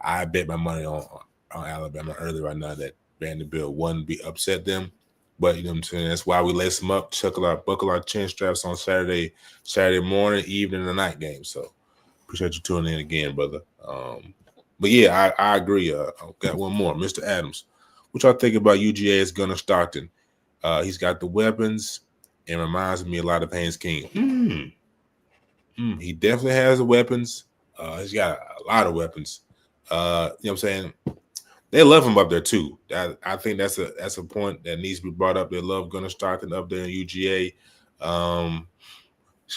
I bet my money on Alabama early right now that Vanderbilt wouldn't be upset them. But you know what I'm saying? That's why we lace them up, buckle our chin straps on Saturday morning, evening, and night game. So appreciate you tuning in again, brother. But yeah, I agree. I've got one more. Mr. Adams, what y'all think about UGA's Gunnar Stockton? He's got the weapons and reminds me a lot of Haynes King. He definitely has the weapons. He's got a lot of weapons. You know what I'm saying? They love him up there too. I think that's a point that needs to be brought up. They love Gunnar Stockton up there in UGA.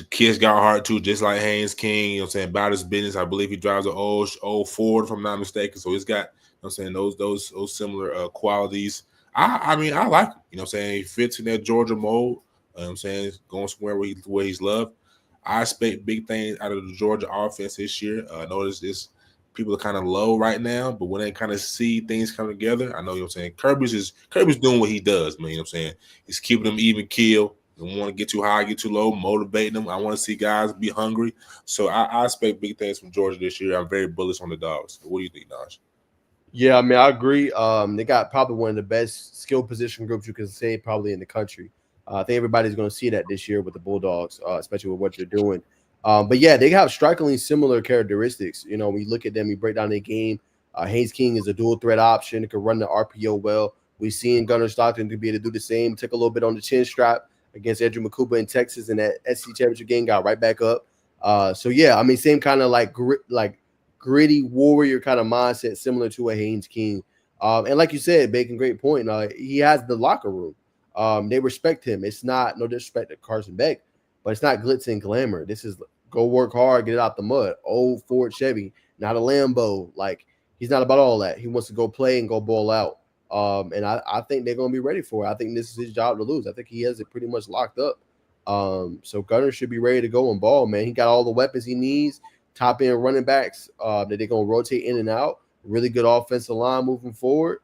Kid's got heart too, just like Haynes King. You know what I'm saying? About his business. I believe he drives an old Ford, if I'm not mistaken. So he's got, you know what I'm saying, those similar qualities. I mean, I like him. You know what I'm saying? He fits in that Georgia mold. You know what I'm saying? Going somewhere where he's loved. I expect big things out of the Georgia offense this year. I notice this. People are kind of low right now, but when they kind of see things come together, I know, you know what I'm saying, Kirby's doing what he does, man. You know what I'm saying? He's keeping them even keel. Don't want to get too high, get too low, motivating them. I want to see guys be hungry. So I expect big things from Georgia this year. I'm very bullish on the Dogs. What do you think, Naj? Yeah, I mean, I agree. They got probably one of the best skill position groups you can say probably in the country. I think everybody's going to see that this year with the Bulldogs, especially with what they're doing. But yeah, they have strikingly similar characteristics. You know, when you look at them, you break down their game. Haynes King is a dual threat option. He can run the RPO well. We've seen Gunnar Stockton to be able to do the same. Took a little bit on the chin strap against Andrew Makuba in Texas in that SEC championship game. Got right back up. So yeah, I mean, same kind of like gritty warrior kind of mindset, similar to a Haynes King. And like you said, Bacon, great point. He has the locker room. They respect him. It's not, no disrespect to Carson Beck, but it's not glitz and glamour. This is go work hard, get it out the mud. Old Ford Chevy, not a Lambo. Like, he's not about all that. He wants to go play and go ball out. And I think they're going to be ready for it. I think this is his job to lose. I think he has it pretty much locked up. So Gunnar should be ready to go and ball, man. He got all the weapons he needs. Top end running backs that they're going to rotate in and out. Really good offensive line moving forward.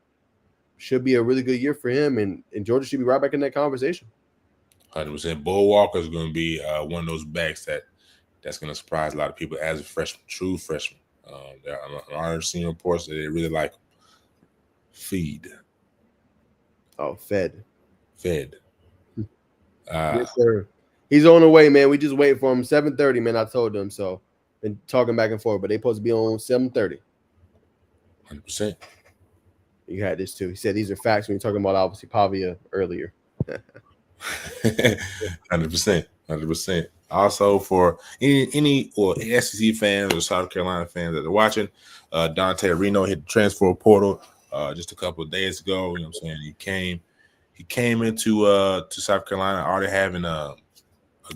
Should be a really good year for him. And Georgia should be right back in that conversation. 100%. Bo Walker is going to be one of those backs that's going to surprise a lot of people as a freshman, true freshman. I'm already seeing reports that they really like him. Feed. Oh, Fed. Yes, sir. He's on the way, man. We just waiting for him. 7:30, man. I told them so. Been talking back and forth, but they supposed to be on 7:30. 100%. You had this too. He said these are facts when you're talking about obviously Pavia earlier. 100%. Also, for any SEC fans or South Carolina fans that are watching, Dante Reno hit the transfer portal just a couple of days ago. You know what I'm saying? He came into to South Carolina already having a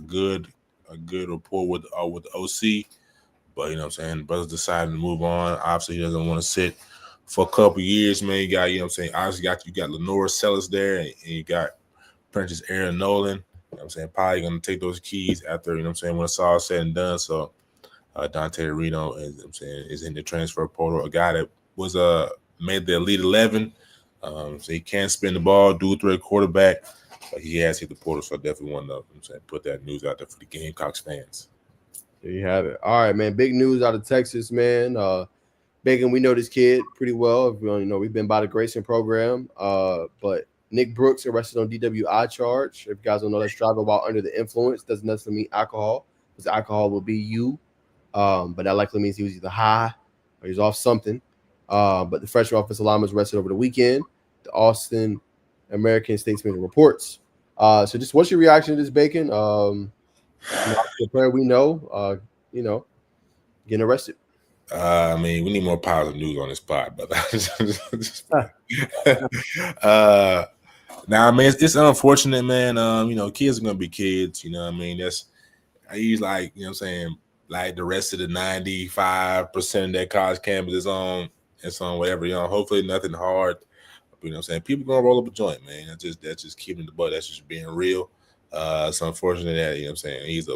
good rapport with the OC, but you know what I'm saying, the brothers decided to move on. Obviously, he doesn't want to sit for a couple of years, man. You got, you know what I'm saying, obviously you got Lenora Sellis there, and you got Prentice Aaron Nolan. You know what I'm saying? Probably going to take those keys after, you know what I'm saying, when it's all said and done. So Dante Reno is in the transfer portal. A guy that was made the Elite 11. So he can spin the ball, dual threat quarterback. But he has hit the portal, so I definitely want to put that news out there for the Gamecocks fans. There you have it. All right, man. Big news out of Texas, man. Bacon, we know this kid pretty well. You know, we've been by the Grayson program. But Nick Brooks arrested on DWI charge. If you guys don't know, that's driving while under the influence. Doesn't necessarily mean alcohol. because alcohol will be you. But that likely means he was either high or he's off something. But the freshman offensive lineman was arrested over the weekend. The Austin American Statesman reports. So just what's your reaction to this, Bacon? The player we know, getting arrested. I mean, we need more positive news on this pod, brother. Nah, man, it's unfortunate, man. Kids are gonna be kids. You know what I mean? He's like, you know what I'm saying, like the rest of the 95% of that college campus is on whatever, hopefully nothing hard. You know what I'm saying? People gonna roll up a joint, man. That's just keeping the butt. That's just being real. It's unfortunate that, you know what I'm saying, he's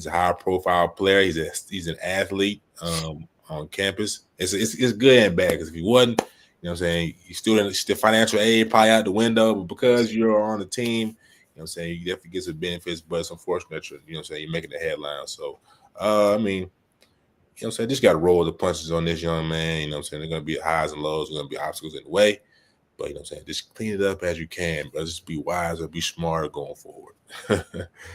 a high profile player. He's an athlete on campus. It's good and bad, because if he wasn't, you know what I'm saying, you the financial aid probably out the window, but because you're on the team, you know what I'm saying, you definitely get some benefits, but it's unfortunate that you're making the headline. So I mean, you know what I'm saying, just gotta roll the punches on this young man. You know what I'm saying, there's gonna be highs and lows, there's gonna be obstacles in the way. But you know what I'm saying, just clean it up as you can, but just be wise or be smarter going forward.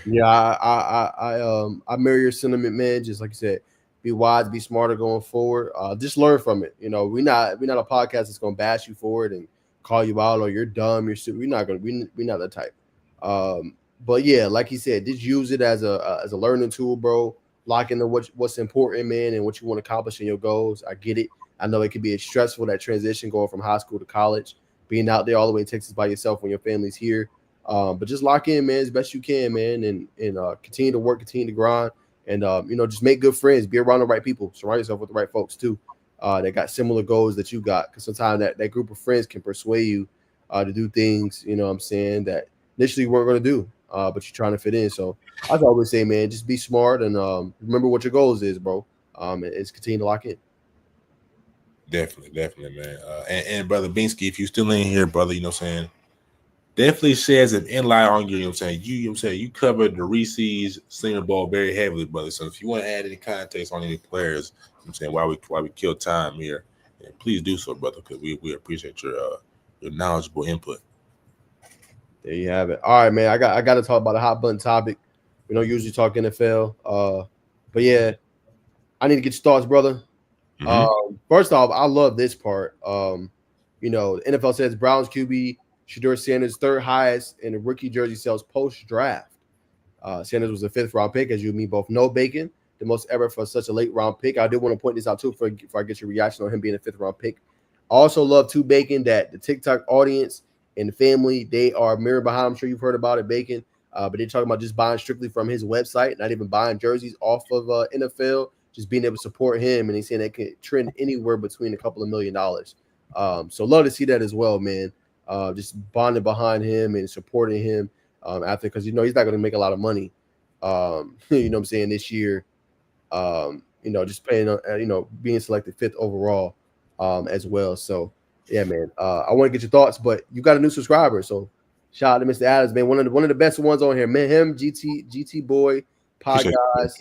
Yeah, I mirror your sentiment, man. Just like you said, be wise, be smarter going forward. Just learn from it. We're not a podcast that's gonna bash you for it and call you out or you're dumb, you're stupid. We're not that type. But yeah, like you said, just use it as a learning tool, bro. Lock into what's important, man, and what you want to accomplish in your goals. I get it. I know it can be stressful, that transition going from high school to college, being out there all the way in Texas by yourself when your family's here. But just lock in, man, as best you can, man, and continue to work, continue to grind, and just make good friends, be around the right people, surround yourself with the right folks too. That got similar goals that you got, because sometimes that group of friends can persuade you to do things, you know what I'm saying, that initially you weren't going to do, but you're trying to fit in. So I always say, man, just be smart and remember what your goals is, bro. And it's continue to lock in. Definitely, man. And brother Binsky, if you still in here, brother, you know what I'm saying, definitely shares an inlight on you. You know what I'm saying, you covered the Reese's Senior Bowl very heavily, brother. So if you want to add any context on any players, you know what I'm saying, why we kill time here, please do so, brother, because we appreciate your knowledgeable input. There you have it. All right, man. I got to talk about a hot button topic. We don't usually talk NFL, but yeah, I need to get your thoughts, brother. First off, I love this part. The NFL says Browns QB Shedeur Sanders third highest in the rookie jersey sales post draft. Sanders was a 5th round pick, as you and me both know, Bacon, the most ever for such a late round pick. I did want to point this out too before I get your reaction on him being a 5th round pick. I also love too, Bacon, that the TikTok audience and the family, they are mirror behind. I'm sure you've heard about it, Bacon. But they're talking about just buying strictly from his website, not even buying jerseys off of NFL, just being able to support him. And he's saying they can trend anywhere between a couple of $1 million. So love to see that as well, man. Just bonding behind him and supporting him after, because he's not going to make a lot of money. What I'm saying, this year. Just playing, being selected 5th overall as well. So yeah, man. I want to get your thoughts, but you got a new subscriber, so shout out to Mr. Adams, man. One of the best ones on here, man. Him, GT Boy, Pod Guys,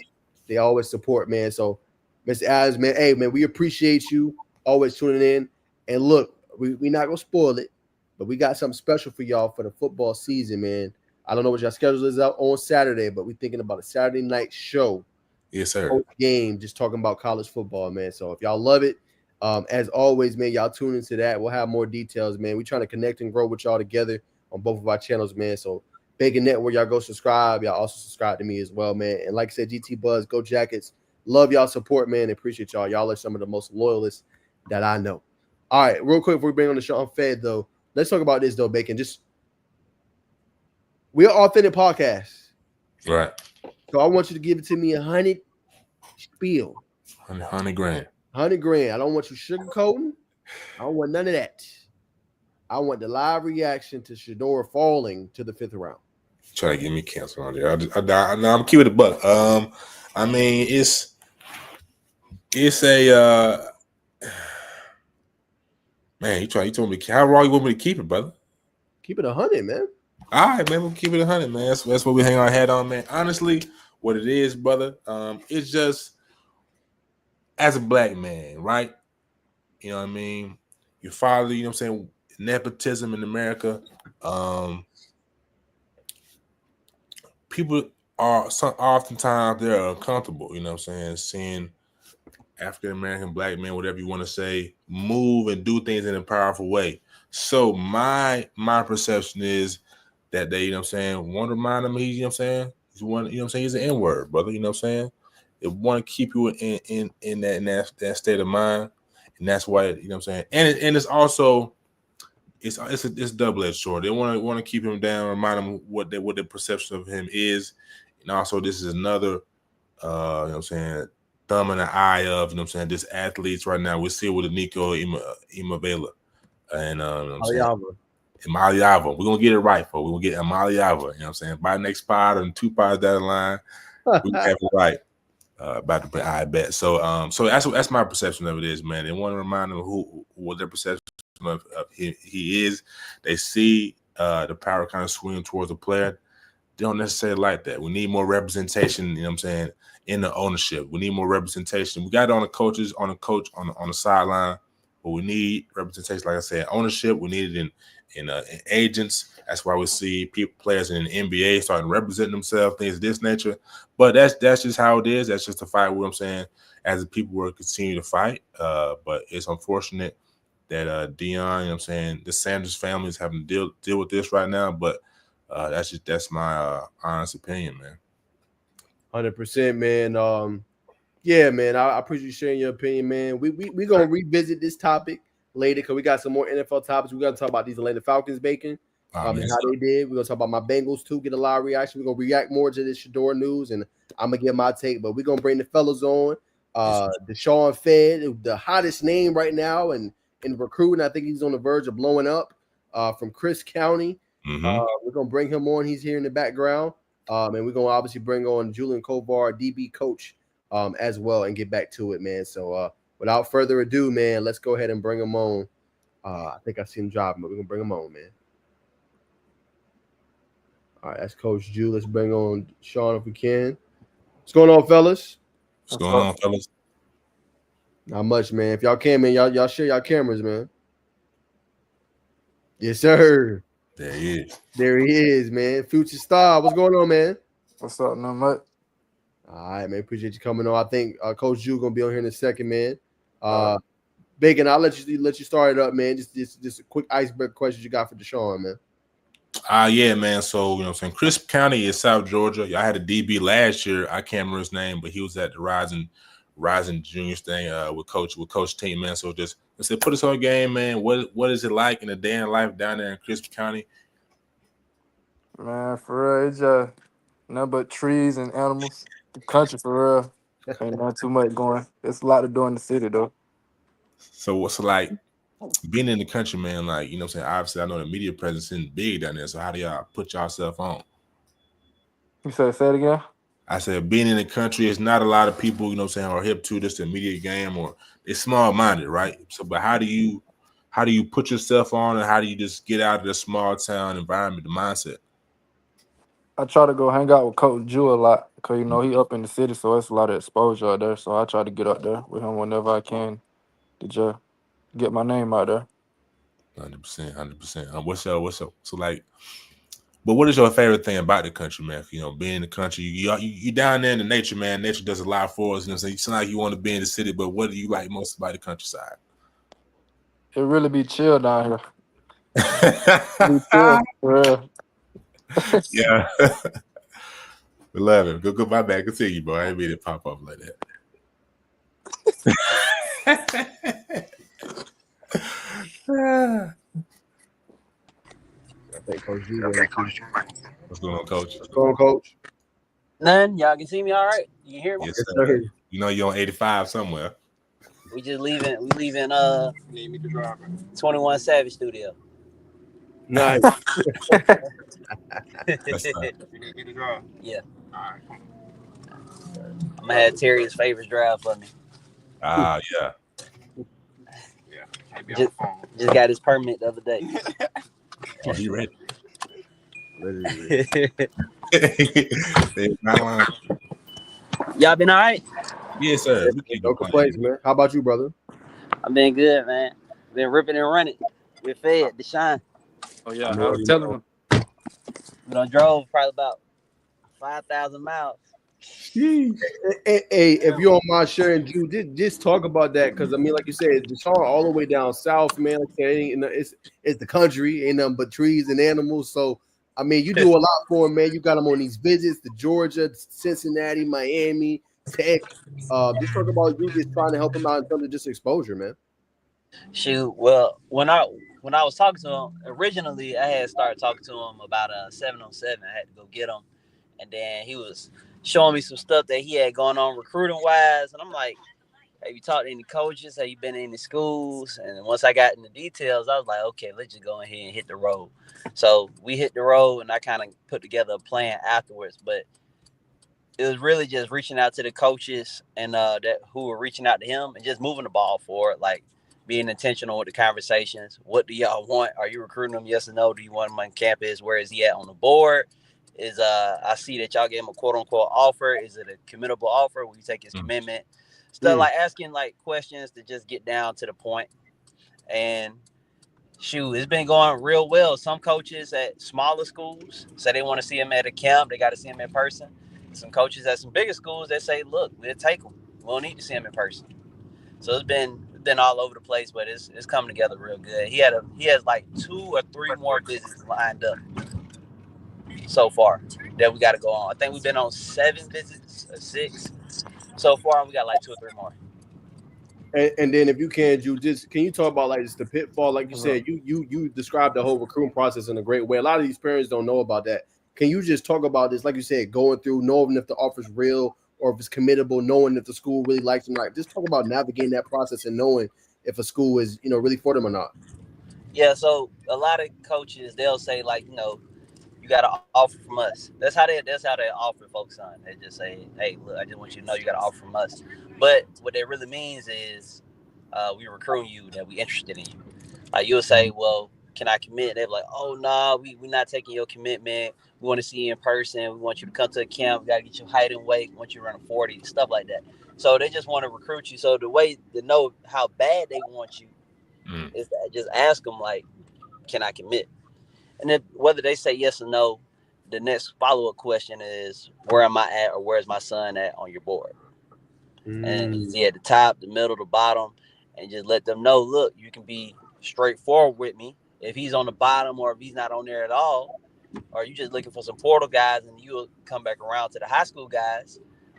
they always support, man. So Mr. Adams, man, hey man, we appreciate you always tuning in. And look, we not gonna spoil it, but we got something special for y'all for the football season, man. I don't know what your schedule is out on Saturday, but we're thinking about a Saturday night show. Yes, sir. Game, just talking about college football, man. So if y'all love it, as always, man, y'all tune into that. We'll have more details, man. We're trying to connect and grow with y'all together on both of our channels, man. So Bacon Network, y'all go subscribe. Y'all also subscribe to me as well, man. And like I said, GT Buzz, go Jackets. Love y'all support, man. Appreciate y'all. Y'all are some of the most loyalists that I know. All right, real quick before we bring on the Sean Fed, though, let's talk about this, though, Bacon. We're authentic podcast. Right. So I want you to give it to me 100 spiel. 100 grand. 100 grand. I don't want you sugarcoating. I don't want none of that. I want the live reaction to Shedeur falling to the 5th round. Try to get me canceled on there. I'm keeping it buck. I mean, it's a man. You told me how long you want me to keep it, brother? Keep it 100, man. All right, man. We'll keep it 100, man. That's what we hang our hat on, man. Honestly, what it is, brother. It's just as a black man, right? You know what I mean? Your father, you know what I'm saying? Nepotism in America. People oftentimes they're uncomfortable. You know what I'm saying? Seeing African American, black men, whatever you want to say, move and do things in a powerful way. So my perception is that they, you know what I'm saying, want to remind him he's, you know what I'm saying, he's one, you know what I'm saying, he's an N-word, brother, you know what I'm saying? They want to keep you in that state of mind, and that's why, you know what I'm saying, and it's also it's double-edged sword. They want to keep him down, remind him what their perception of him is, and also this is another, you know what I'm saying, thumb in the eye of, you know what I'm saying, this athletes right now. We see it with the Nico Imavela and you know what I'm saying, Maliava. We're gonna get it right, folks. We're gonna get Maliava, you know what I'm saying? By the next pod and 2 pods down the line, we can have it right. About to play, I bet. So so that's my perception of it is, man. They want to remind them what their perception of he is. They see the power kind of swing towards the player. They don't necessarily like that. We need more representation, you know what I'm saying, in the ownership. We need more representation. We got it on the coaches, on the sideline, but we need representation. Like I said, ownership. We need it in agents. That's why we see players in the NBA starting to represent themselves, things of this nature. But that's just how it is. That's just the fight. What I'm saying, as the people will continue to fight. But it's unfortunate that Deion, you know what I'm saying, the Sanders family is having to deal with this right now. But that's my honest opinion, man. 100%, man. Yeah, man. I appreciate you sharing your opinion, man. We gonna revisit this topic later because we got some more NFL topics. We gotta talk about these Atlanta Falcons and how they did. We're gonna talk about my Bengals too, get a lot of reaction. We're gonna react more to this Shador news, and I'm gonna get my take. But we're gonna bring the fellas on. Deshaun Fed, the hottest name right now, and in recruiting, I think he's on the verge of blowing up. From Chris County. We're gonna bring him on. He's here in the background, and we're gonna obviously bring on Julian Colvard, DB coach, as well, and get back to it, man. So without further ado, man, let's go ahead and bring him on. I think I see him driving, but we're gonna bring him on, man. All right, that's Coach Ju. Let's bring on Sean if we can. What's going on, fellas? What's going on, fellas? Not much, man. If y'all can, man, y'all share y'all cameras, man. Yes, sir. There he is. There he is, man. Future star. What's going on, man? What's up, not much? All right, man. Appreciate you coming on. I think Coach Ju gonna be on here in a second, man. Bacon, I'll let you start it up, man. Just a quick icebreaker question you got for Deshaun, man. Yeah, man. So, you know what I'm saying, Crisp County is South Georgia. I had a DB last year. I can't remember his name, but he was at the Rising Juniors thing with Coach Team, man. So just let's say put us on a game, man. What is it like in a day in life down there in Crisp County? Man, for real, it's just nothing but trees and animals. The country, for real. Ain't not too much going. There's a lot to do in the city, though. So what's it like being in the country, man? Like, you know what I'm saying? Obviously, I know the media presence isn't big down there. So how do y'all put yourself on? You say it again? I said being in the country is not a lot of people, you know what I'm saying, are hip to this immediate game, or it's small-minded, right? So, but how do you put yourself on, and how do you just get out of the small town environment, the mindset? I try to go hang out with Coach Ju a lot because, you know, he up in the city, so it's a lot of exposure out there. So I try to get up there with him whenever I can to just get my name out there. 100%. What's up? So, like, but what is your favorite thing about the country, man? You know, being in the country, you down there in the nature, man. Nature does a lot for us. You know what I'm saying? You sound like you want to be in the city, but what do you like most about the countryside? It really be chill down here. Be chill, for real. Yeah. We love it. Go my bad. Continue, bro. I ain't mean to pop up like that. I think Coach Ju. What's going on, Coach? What's going on, Coach? None. Y'all can see me all right? You can hear me? Yes, sir. You know you're on 85 somewhere. We leaving 21 Savage studio. Nice. Yeah. I'm gonna have Terry's favorite drive for me. Yeah. Just got his permit the other day. Oh, he ready. Y'all been all right? Yes, sir. No complaints, man. How about you, brother? I've been good, man. Been ripping and running. We're fed, Deshaun. Oh, yeah. I was telling him. We done drove probably about 5,000 miles. Hey, if you don't mind sharing, Drew, just talk about that because I mean, like you said, Deshaun all the way down south, man. Like I said, it's the country, ain't nothing but trees and animals. So I mean, you do a lot for him, man. You got him on these visits to Georgia, Cincinnati, Miami, Tech. Just talk about you just trying to help him out in terms of just exposure, man. Shoot, well, when I was talking to him originally, I had started talking to him about 707. I had to go get him, and then he was showing me some stuff that he had going on recruiting wise, and I'm like, have you talked to any coaches? Have you been in any schools? And once I got in the details, I was like, okay, let's just go ahead and hit the road. So we hit the road, and I kind of put together a plan afterwards. But it was really just reaching out to the coaches and that who were reaching out to him and just moving the ball forward, like being intentional with the conversations. What do y'all want? Are you recruiting them? Yes or no? Do you want him on campus? Where is he at on the board? Is I see that y'all gave him a quote unquote offer. Is it a committable offer? Will you take his commitment? Stuff like asking like questions to just get down to the point. And shoot, it's been going real well. Some coaches at smaller schools say they want to see him at a camp. They got to see him in person. Some coaches at some bigger schools, they say, look, we'll take him. We don't need to see him in person. So it's been all over the place, but it's coming together real good. He has like 2 or 3 more visits lined up so far that we got to go on. I think we've been on 7 visits or 6 so far, and we got like 2 or 3 more. And then if you can, can you talk about like just the pitfall? Like you said, you described the whole recruiting process in a great way. A lot of these parents don't know about that. Can you just talk about this, like you said, going through, knowing if the offer's real or if it's committable, knowing if the school really likes them? Like, just talk about navigating that process and knowing if a school is, really for them or not. Yeah, so a lot of coaches, they'll say like, you got to offer from us. That's how they offer folks on. They just say, hey, look, I just want you to know you got to offer from us. But what that really means is we recruiting you, that we interested in you. Like you'll say, well, can I commit? They're like, oh, no, we're not taking your commitment. We want to see you in person. We want you to come to a camp. We got to get your height and weight. We want you to run a 40, stuff like that. So they just want to recruit you. So the way to know how bad they want you is to just ask them, like, can I commit? And then whether they say yes or no, the next follow-up question is, where am I at or where's my son at on your board? And is he at the top, the middle, the bottom? And just let them know, look, you can be straightforward with me. If he's on the bottom or if he's not on there at all, or you just looking for some portal guys and you'll come back around to the high school guys,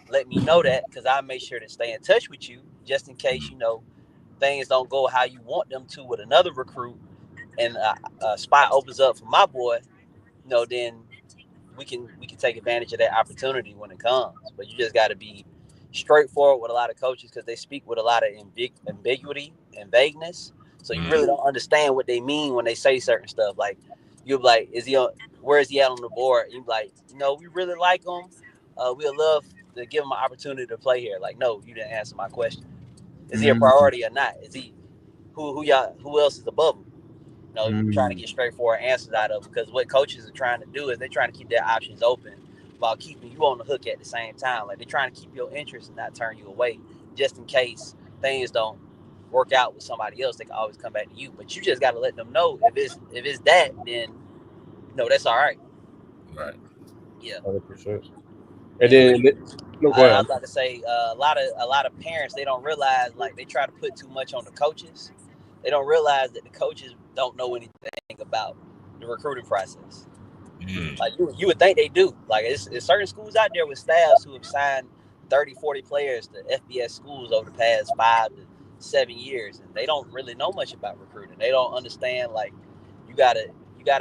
let me know that, because I'll make sure to stay in touch with you just in case, things don't go how you want them to with another recruit and a spot opens up for my boy, then we can take advantage of that opportunity when it comes. But you just got to be straightforward with a lot of coaches because they speak with a lot of ambiguity and vagueness. So you really don't understand what they mean when they say certain stuff. Like you're like, where is he at on the board? You're like, we really like him. We'd love to give him an opportunity to play here. Like, no, you didn't answer my question. Is he a priority or not? Is he who else is above him? Trying to get straightforward answers out of them, because what coaches are trying to do is they're trying to keep their options open while keeping you on the hook at the same time. Like they're trying to keep your interest and not turn you away, just in case things don't work out with somebody else. They can always come back to you, but you just got to let them know if it's that, then that's all right. Right. Yeah. 100%. And then go ahead. I was about to say a lot of parents, they don't realize, like, they try to put too much on the coaches. They don't realize that the coaches don't know anything about the recruiting process. Like you would think they do. Like it's certain schools out there with staffs who have signed 30, 40 players to FBS schools over the past 5 to 7 years, and they don't really know much about recruiting. They don't understand, like, you gotta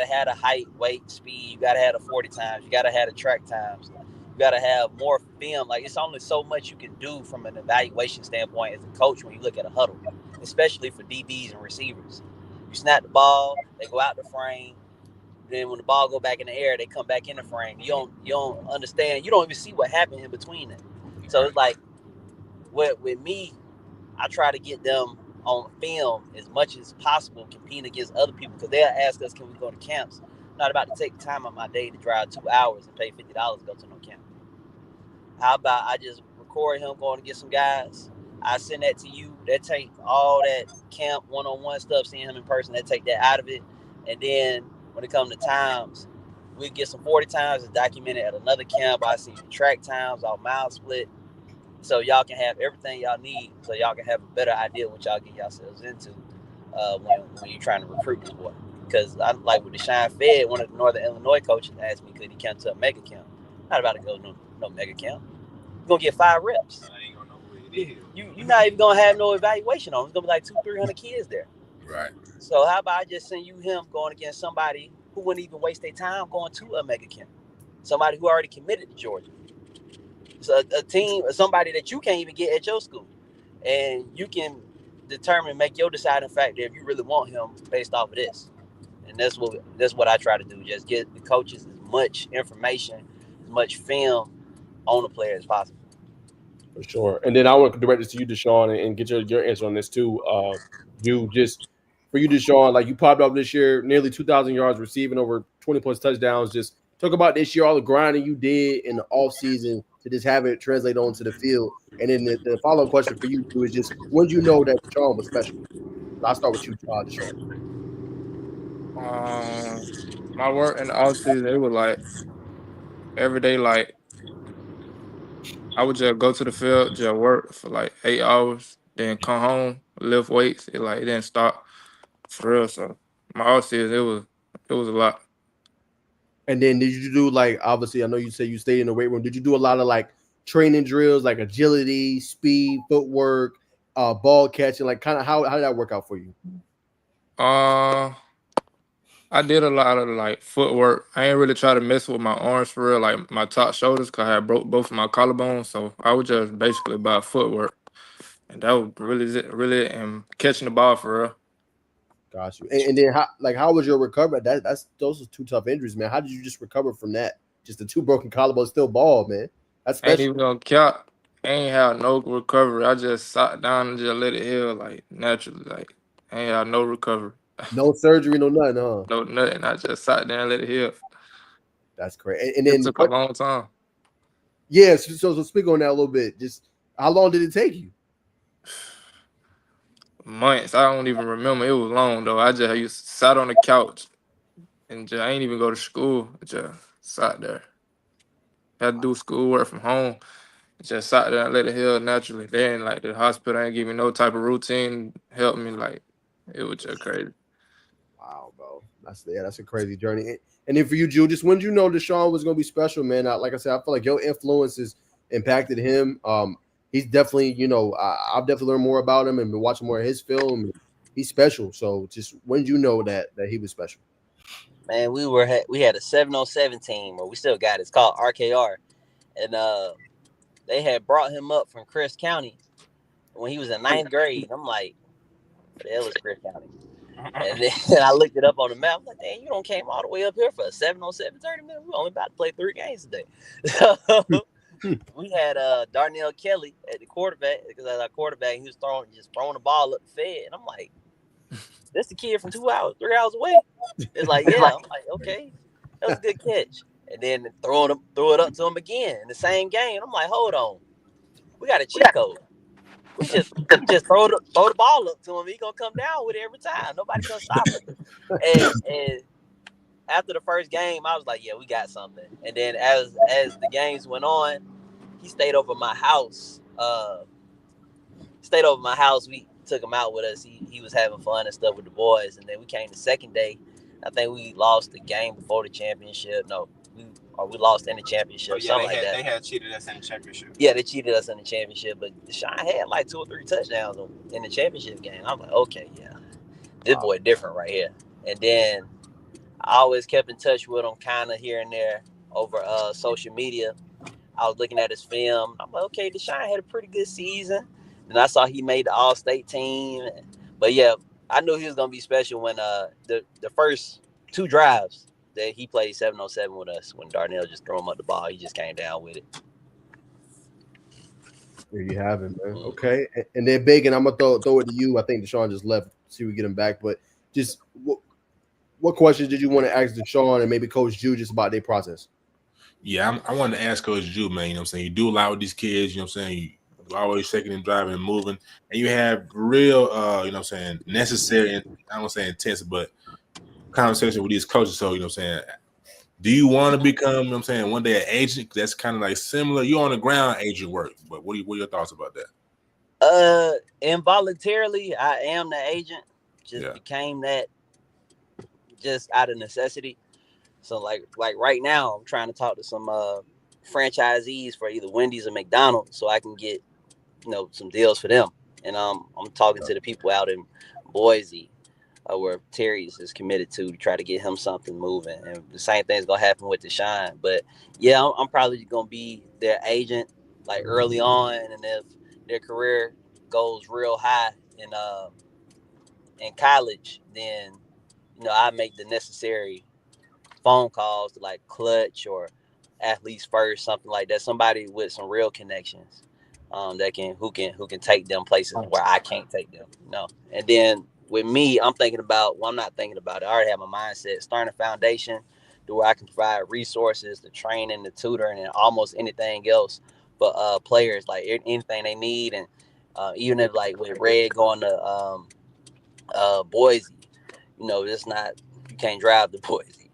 have the height, weight, speed. You gotta have the 40 times. You gotta have the track times. You gotta have more film. Like, it's only so much you can do from an evaluation standpoint as a coach when you look at a huddle, especially for DBs and receivers. You snap the ball, they go out the frame. Then when the ball go back in the air, they come back in the frame. You don't understand. You don't even see what happened in between it. So it's like, with me, I try to get them on film as much as possible, competing against other people, because they'll ask us, can we go to camps? I'm not about to take time out of my day to drive 2 hours and pay $50 to go to no camp. How about I just record him going to get some guys? I send that to you. They take all that camp one-on-one stuff, seeing him in person, they take that out of it. And then when it comes to times, we get some 40 times and document it at another camp. I see track times, all mile split. So y'all can have everything y'all need, so y'all can have a better idea what y'all get yourselves into when you're trying to recruit this boy. Because I like with Deshaun Fed, one of the Northern Illinois coaches asked me, could he come to a mega camp? Not about to go no mega camp. You're gonna get 5 reps. I ain't gonna know who it is. You're not even gonna have no evaluation on. It's gonna be like 200-300 kids there. Right. So how about I just send you him going against somebody who wouldn't even waste their time going to a mega camp? Somebody who already committed to Georgia. So a team, somebody that you can't even get at your school, and you can make your deciding factor if you really want him based off of this. And that's what I try to do. Just get the coaches as much information, as much film on the player as possible. For sure. And then I want to direct this to you, Deshaun, and get your answer on this too. For you, Deshaun, like you popped up this year, nearly 2,000 yards receiving, over 20 plus touchdowns. Just talk about this year, all the grinding you did in the offseason to just have it translate onto the field. And then the follow-up question for you too is just, when did you know that Deshaun was special? I'll start with you, Deshaun. My work in the offseason, it was like every day, like I would just go to the field, just work for like 8 hours, then come home, lift weights. It didn't stop for real. So my offseason, it was a lot. And then did you do, like, obviously I know you said you stayed in the weight room. Did you do a lot of like training drills, like agility, speed, footwork, ball catching? Like kind of how did that work out for you? I did a lot of like footwork. I ain't really try to mess with my arms for real, like my top shoulders, because I had broke both of my collarbones. So I was just basically about footwork. And that was really catching the ball for real. Got you. And then how was your recovery? Those are 2 tough injuries, man. How did you just recover from that? Just the 2 broken collarbones, still ball, man. That's special. Ain't even gonna count. Ain't had no recovery. I just sat down and just let it heal like naturally. Like ain't had no recovery. No surgery, no nothing, huh? No nothing. I just sat down and let it heal. That's great. And then it took a long time. Yeah, so speak on that a little bit. Just how long did it take you? Months. I don't even remember. It was long though. I just sat on the couch and I ain't even go to school. I just sat there. Had to do schoolwork from home. Just sat there and let it heal naturally. Then like the hospital ain't give me no type of routine, help me. Like it was just crazy. Wow, bro. That's a crazy journey. And then for you, Jude, just when did you know Deshaun was gonna be special, man? Like I said, I feel like your influences impacted him. He's definitely, I've definitely learned more about him and been watching more of his film. He's special. So just when did you know that he was special? Man, we had a 707 team, or we still got it. It's called RKR, and they had brought him up from Chris County when he was in 9th grade. I'm like, what the hell is Chris County? And then I looked it up on the map. I'm like, dang, you don't came all the way up here for a 707 30 minutes. We're only about to play 3 games today. So we had Darnell Kelly at the quarterback, because as our quarterback, he was throwing the ball up the Fed. And I'm like, that's the kid from 3 hours away. It's like, yeah. I'm like, okay, that was a good catch. And then throw it up to him again in the same game. I'm like, hold on, we got a cheat code. We just throw the ball up to him. He gonna come down with it every time. Nobody gonna stop him. And after the first game, I was like, yeah, we got something. And then as the games went on, he stayed over my house. We took him out with us. He was having fun and stuff with the boys. And then we came the second day. I think we lost the game before the championship. No, we lost in the championship. Something like that. They had cheated us in the championship. Yeah, they cheated us in the championship. But Deshaun had like 2 or 3 touchdowns in the championship game. I was like, okay, yeah, this boy different right here. And then I always kept in touch with him kind of here and there over social media. I was looking at his film. I'm like, okay, Deshaun had a pretty good season. And I saw he made the All-State team. But yeah, I knew he was going to be special when the first 2 drives that he played 7-on-7 with us, when Darnell just threw him up the ball, he just came down with it. There you have it, man. Okay. And then Big, and I'm going to throw it to you. I think Deshaun just left. See if we get him back. But just what questions did you want to ask Deshaun and maybe Coach Jude just about their process? Yeah, I wanted to ask Coach Jude, man. You know what I'm saying? You do a lot with these kids. You know what I'm saying? You always shaking and driving and moving. And you have real, you know what I'm saying, necessary, I don't say intense, but conversation with these coaches. So, you know what I'm saying, Do you want to become, you know what I'm saying, one day an agent? That's kind of like similar. You're on the ground agent work, but what are your thoughts about that? Involuntarily, I am the agent. Just Yeah. became that just out of necessity. So like right now, I'm trying to talk to some franchisees for either Wendy's or McDonald's, so I can get some deals for them. And I'm talking to the people out in Boise, where Terry's is committed to try to get him something moving. And the same thing's gonna happen with Deshaun. But yeah, I'm probably gonna be their agent like early on, and if their career goes real high in college, then I make the necessary phone calls to like Clutch or Athletes First, something like that. Somebody with some real connections, that who can take them places where I can't take them. And then with me, I'm thinking about. Well, I'm not thinking about it. I already have my mindset. Starting a foundation to where I can provide resources, the training, the tutoring, and almost anything else for players, like anything they need. And even if like with Red going to Boise, it's not, you can't drive to Boise.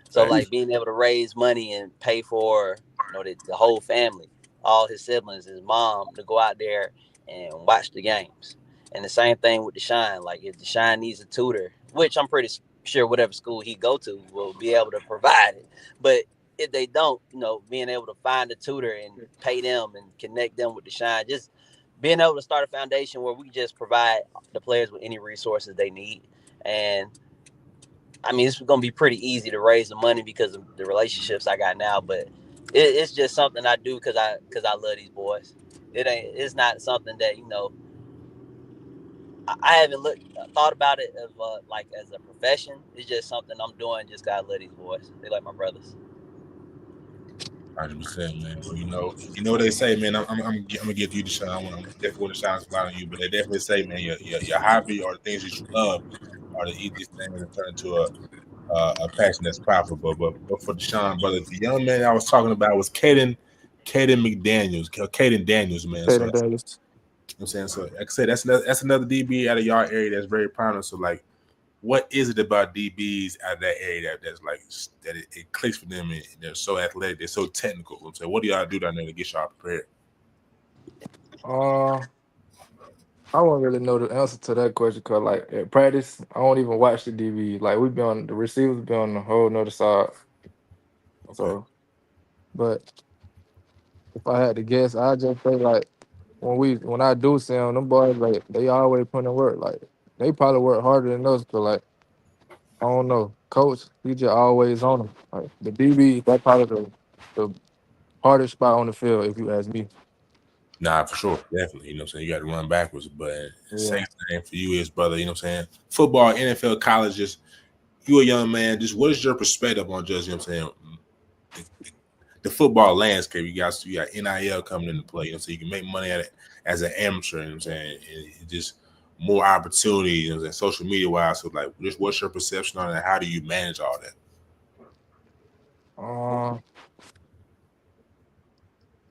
So Right. like being able to raise money and pay for the whole family, all his siblings, his mom, to go out there and watch the games. And the same thing with Deshaun. Like if Deshaun needs a tutor, which I'm pretty sure whatever school he go to will be able to provide it. But if they don't, being able to find a tutor and pay them and connect them with Deshaun, just being able to start a foundation where we just provide the players with any resources they need. And I mean, it's going to be pretty easy to raise the money because of the relationships I got now. But it's just something I do because I love these boys. It's not something that I haven't thought about it as like as a profession. It's just something I'm doing just because I love these boys. They like my brothers. 100%, man. Well, what they say, man. I'm gonna get you the shot. I'm definitely want to shine a spot on you, but they definitely say, man, your hobby or the things that you love are the easiest thing to turn into a passion that's profitable. But for Deshaun, brother, the young man I was talking about was Caden Daniels, man. So Tatum Davis. I'm saying, so like I said, that's another DB out of your area that's very prominent. So like, what is it about DBs out of that area that's like that it clicks for them and they're so athletic, they're so technical? I'm saying, what do y'all do down there to get y'all prepared? I won't really know the answer to that question because, like, at practice, I don't even watch the DB. Like, we be on the receivers be on the whole nother side. Okay. So, but if I had to guess, I just say like when I do see them boys like they always put in work. Like they probably work harder than us, but like I don't know, coach, he just always on them. Like the DB, that's probably the hardest spot on the field, if you ask me. Nah, for sure, definitely. You know what I'm saying? You got to run backwards, but the Yeah. same thing for you is, brother. You know what I'm saying? Football, NFL, colleges. You a young man. Just what is your perspective on just you know what I'm saying? The football landscape. You got NIL coming into play. You know, so you can make money at it as an amateur. You know what I'm saying? And just more opportunity. You know, what I'm saying? Social media wise. So like, just what's your perception on it? How do you manage all that?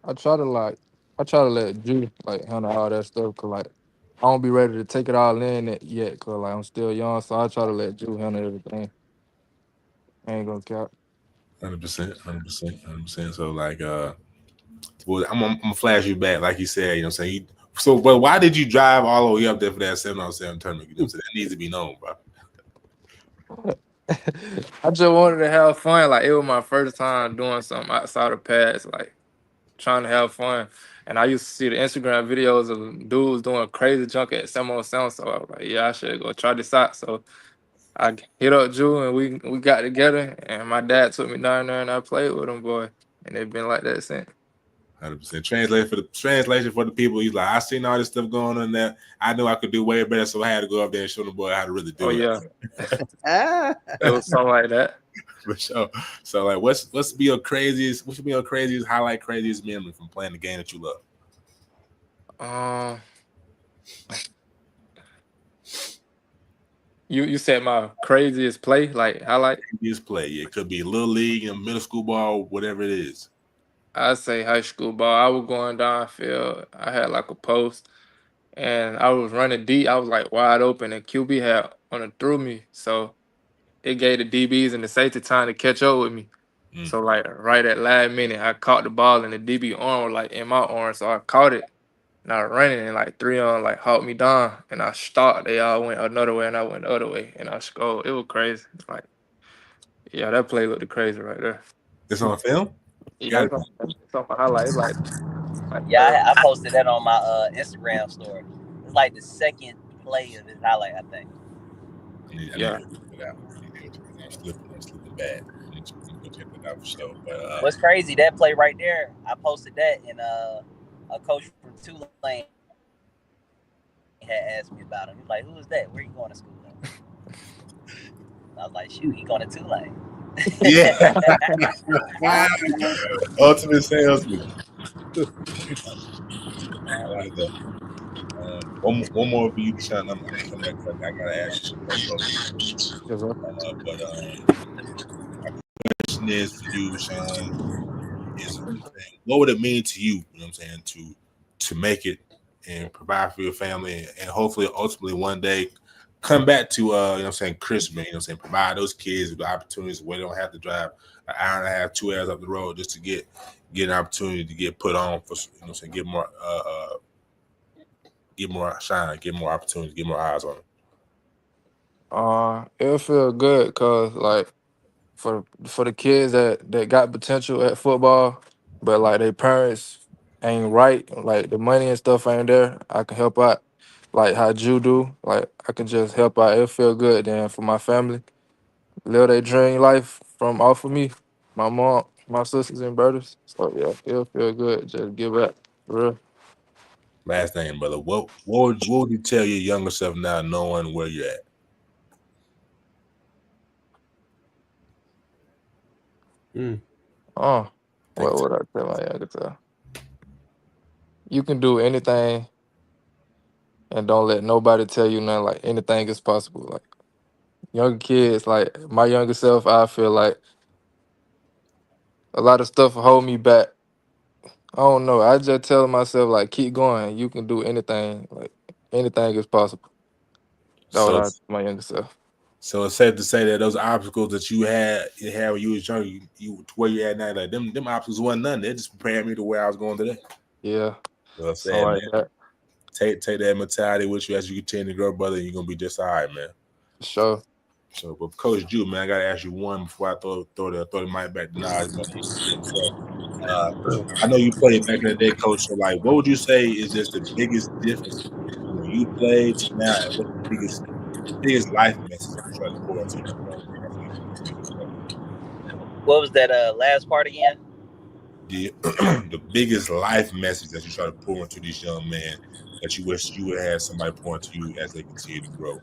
I try to let Drew like handle all that stuff because like I don't be ready to take it all in it yet because like I'm still young, so I try to let Drew handle everything. I ain't gonna count. 100%, 100%. So like, well, I'm gonna flash you back, like you said. You know, what I'm saying. But why did you drive all the way up there for that 7-on-7 tournament? You know, what I'm saying? That needs to be known, bro. I just wanted to have fun. Like it was my first time doing something outside of pads, like trying to have fun. And I used to see the Instagram videos of dudes doing crazy junk at 7-on-7. So I was like, yeah, I should go try this out. So I hit up Drew and we got together. And my dad took me down there and I played with him, boy. And it's been like that since. 100%. Translation for the people. He's like, I seen all this stuff going on there. I knew I could do way better, so I had to go up there and show the boy how to really do Oh it. yeah, it was something like that. For sure. So like, what's be your craziest? What should be your craziest highlight, craziest memory from playing the game that you love? You said my craziest play, like highlight? Craziest play. Yeah, it could be little league, middle school ball, whatever it is. I say high school ball. I was going downfield. I had like a post, and I was running deep. I was like wide open, and QB had on it through me, so it gave the DBs and the safety time to catch up with me. So like right at last minute, I caught the ball and the DB arm was like in my arm, so I caught it and I was running and like 3 on like hawked me down and I stopped. They all went another way and I went the other way and I scored. It was crazy. Like yeah, that play looked crazy right there. It's on film. Yeah, Got it's on my highlight. It's like Yeah, I posted that on my Instagram story. It's like the second play of his highlight, I think. Yeah. Slipping bad. I need to go check that out for sure. But What's crazy, that play right there, I posted that and a coach from Tulane had asked me about him. He's like, "Who is that? Where you going to school at?" I was like, "Shoot, he going to Tulane." yeah. Ultimate salesman. I like that. One more for you, Deshaun. I'm gonna come back. I gotta ask you some more. But my question is for you, Deshaun, is what would it mean to you? You know what I'm saying, to make it and provide for your family, and hopefully, ultimately, one day come back to you know what I'm saying, Christmas. You know what I'm saying, provide those kids with the opportunities where they don't have to drive an hour and a half, 2 hours up the road just to get an opportunity to get put on for, you know what I'm saying, get more shine, get more opportunities, get more eyes on them. It'll feel good because like for the kids that got potential at football, but like their parents ain't right, like the money and stuff ain't there. I can help out, like how you do. Like I can just help out. It'll feel good then for my family. Live their dream life from off of me, my mom, my sisters and brothers. So yeah, it'll feel good. Just give back, for real. Last thing, brother. What would you tell your younger self now, knowing where you're at? What would I tell my younger self? You can do anything and don't let nobody tell you nothing. Like anything is possible. Like younger kids, like my younger self, I feel like a lot of stuff will hold me back. I don't know. I just tell myself like keep going. You can do anything. Like anything is possible. That's what I tell my younger self. So it's safe to say that those obstacles that you had when you was young, you to where you at now, like them obstacles wasn't nothing. They just prepared me to where I was going today. Yeah. So I said, like man, take that mentality with you as you continue to grow, brother. You're gonna be just all right, man. Sure. So, but Coach Drew, man, I gotta ask you one before I throw the mic back to Nas. I know you played back in the day, Coach. So, like, what would you say is just the biggest difference from when you played to now, and what's the biggest life message that you try to pour into your young man? What was that last part again? The biggest life message that you try to pour into these young men that you wish you would have somebody pour into you as they continue to grow.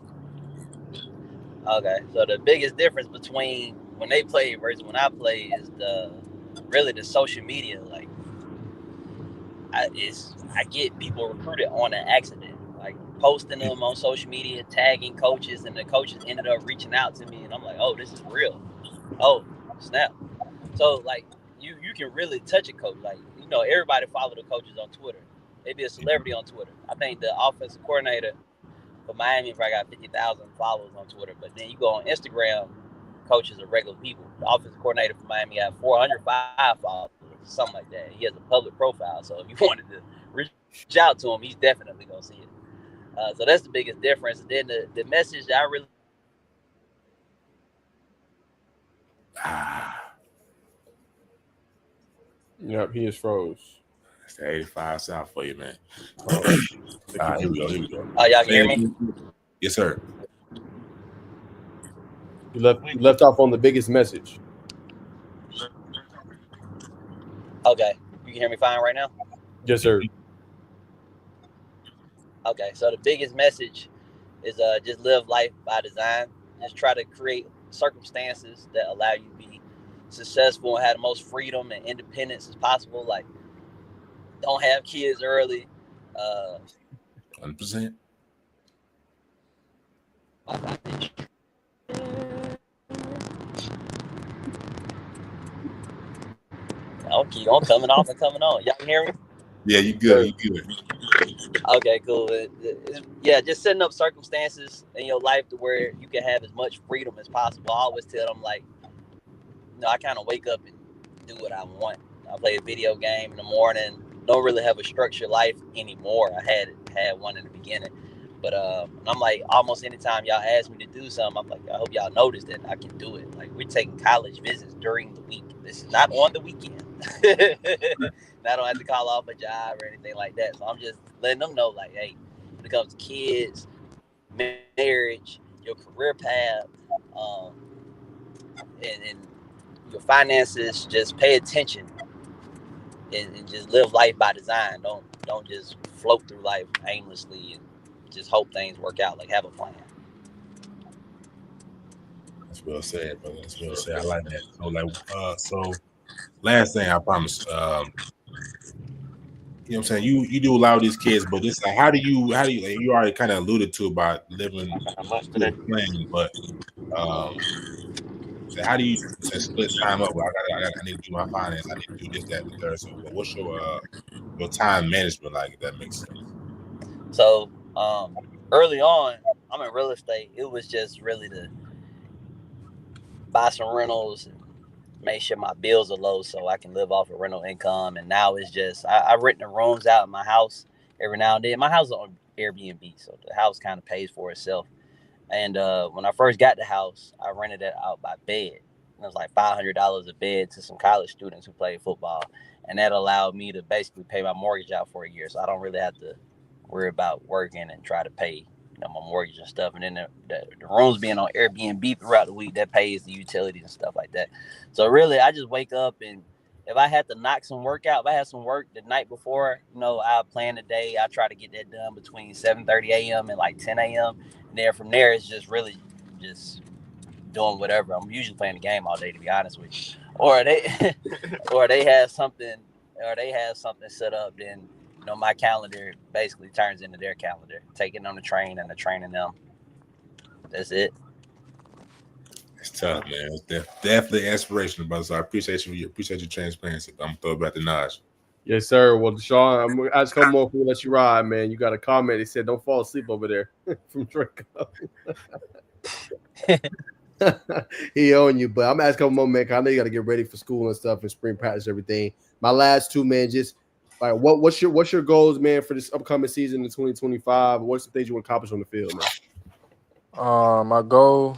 Okay, so the biggest difference between when they play versus when I play is really the social media. Like, I get people recruited on an accident, like posting them on social media, tagging coaches, and the coaches ended up reaching out to me, and I'm like, oh, this is real. Oh, snap. So like you can really touch a coach. Like, you know, everybody follow the coaches on Twitter. They be a celebrity on Twitter. I think the offensive coordinator for Miami probably got 50,000 followers on Twitter. But then you go on Instagram, coaches are regular people. The offensive coordinator for Miami got 405 followers, something like that. He has a public profile. So if you wanted to reach out to him, he's definitely going to see it. So that's the biggest difference. And then the message that I really... Yep, he is froze. That's the 85 South for you, man. Here we go. Y'all can hear me? Yes, sir. You left off on the biggest message. Okay. You can hear me fine right now? Yes, sir. Okay, so the biggest message is just live life by design. Just try to create circumstances that allow you to be successful and have the most freedom and independence as possible. Like, don't have kids early. 100%. I'll keep on coming off and coming on. Y'all can hear me? Yeah, you good. You good. Okay, cool. Yeah, just setting up circumstances in your life to where you can have as much freedom as possible. I always tell them, like, you know, I kind of wake up and do what I want. I play a video game in the morning. Don't really have a structured life anymore. I had one in the beginning. But I'm like, almost anytime y'all ask me to do something, I'm like, I hope y'all notice that I can do it. Like, we're taking college visits during the week. This is not on the weekend. I don't have to call off a job or anything like that. So I'm just letting them know, like, hey, when it comes to kids, marriage, your career path, and your finances, just pay attention and just live life by design. Don't just float through life aimlessly and just hope things work out. Like, have a plan. That's well said, brother. That's well said. I like that. So last thing I promise. You know what I'm saying? You do allow these kids, but it's like how do you like, you already kind of alluded to about living plan, but so how do you split time up? Well, I need to do my finance. I need to do this, that, and the third. So what's your time management like? If that makes sense. So early on, I'm in real estate. It was just really to buy some rentals and make sure my bills are low so I can live off of rental income. And now it's just I rent the rooms out in my house every now and then. My house is on Airbnb, so the house kind of pays for itself. And when I first got the house, I rented it out by bed. It was like $500 a bed to some college students who played football. And that allowed me to basically pay my mortgage out for a year. So I don't really have to worry about working and try to pay my mortgage and stuff. And then the rooms being on Airbnb throughout the week, that pays the utilities and stuff like that. So really, I just wake up, and if I had to knock some work out, if I had some work the night before, I plan the day. I try to get that done between 7:30 a.m. and like 10 a.m. And then from there, it's just really just doing whatever. I'm usually playing the game all day, to be honest with you. Or they have something set up, then my calendar basically turns into their calendar. Taking on the train and the training them. That's it. It's tough, man. It's definitely inspirational, brother. So I appreciate your transparency. I'm gonna throw it back to Naj. Yes, sir. Well, Deshaun, I'm gonna ask a couple more for let you ride, man. You got a comment. He said, "Don't fall asleep over there." From Draco. He on you, but I'm asking a couple more, man. I know you got to get ready for school and stuff and spring practice, everything. My last two, man, just like what's your goals, man, for this upcoming season in 2025? What's the things you want to accomplish on the field, man? My goal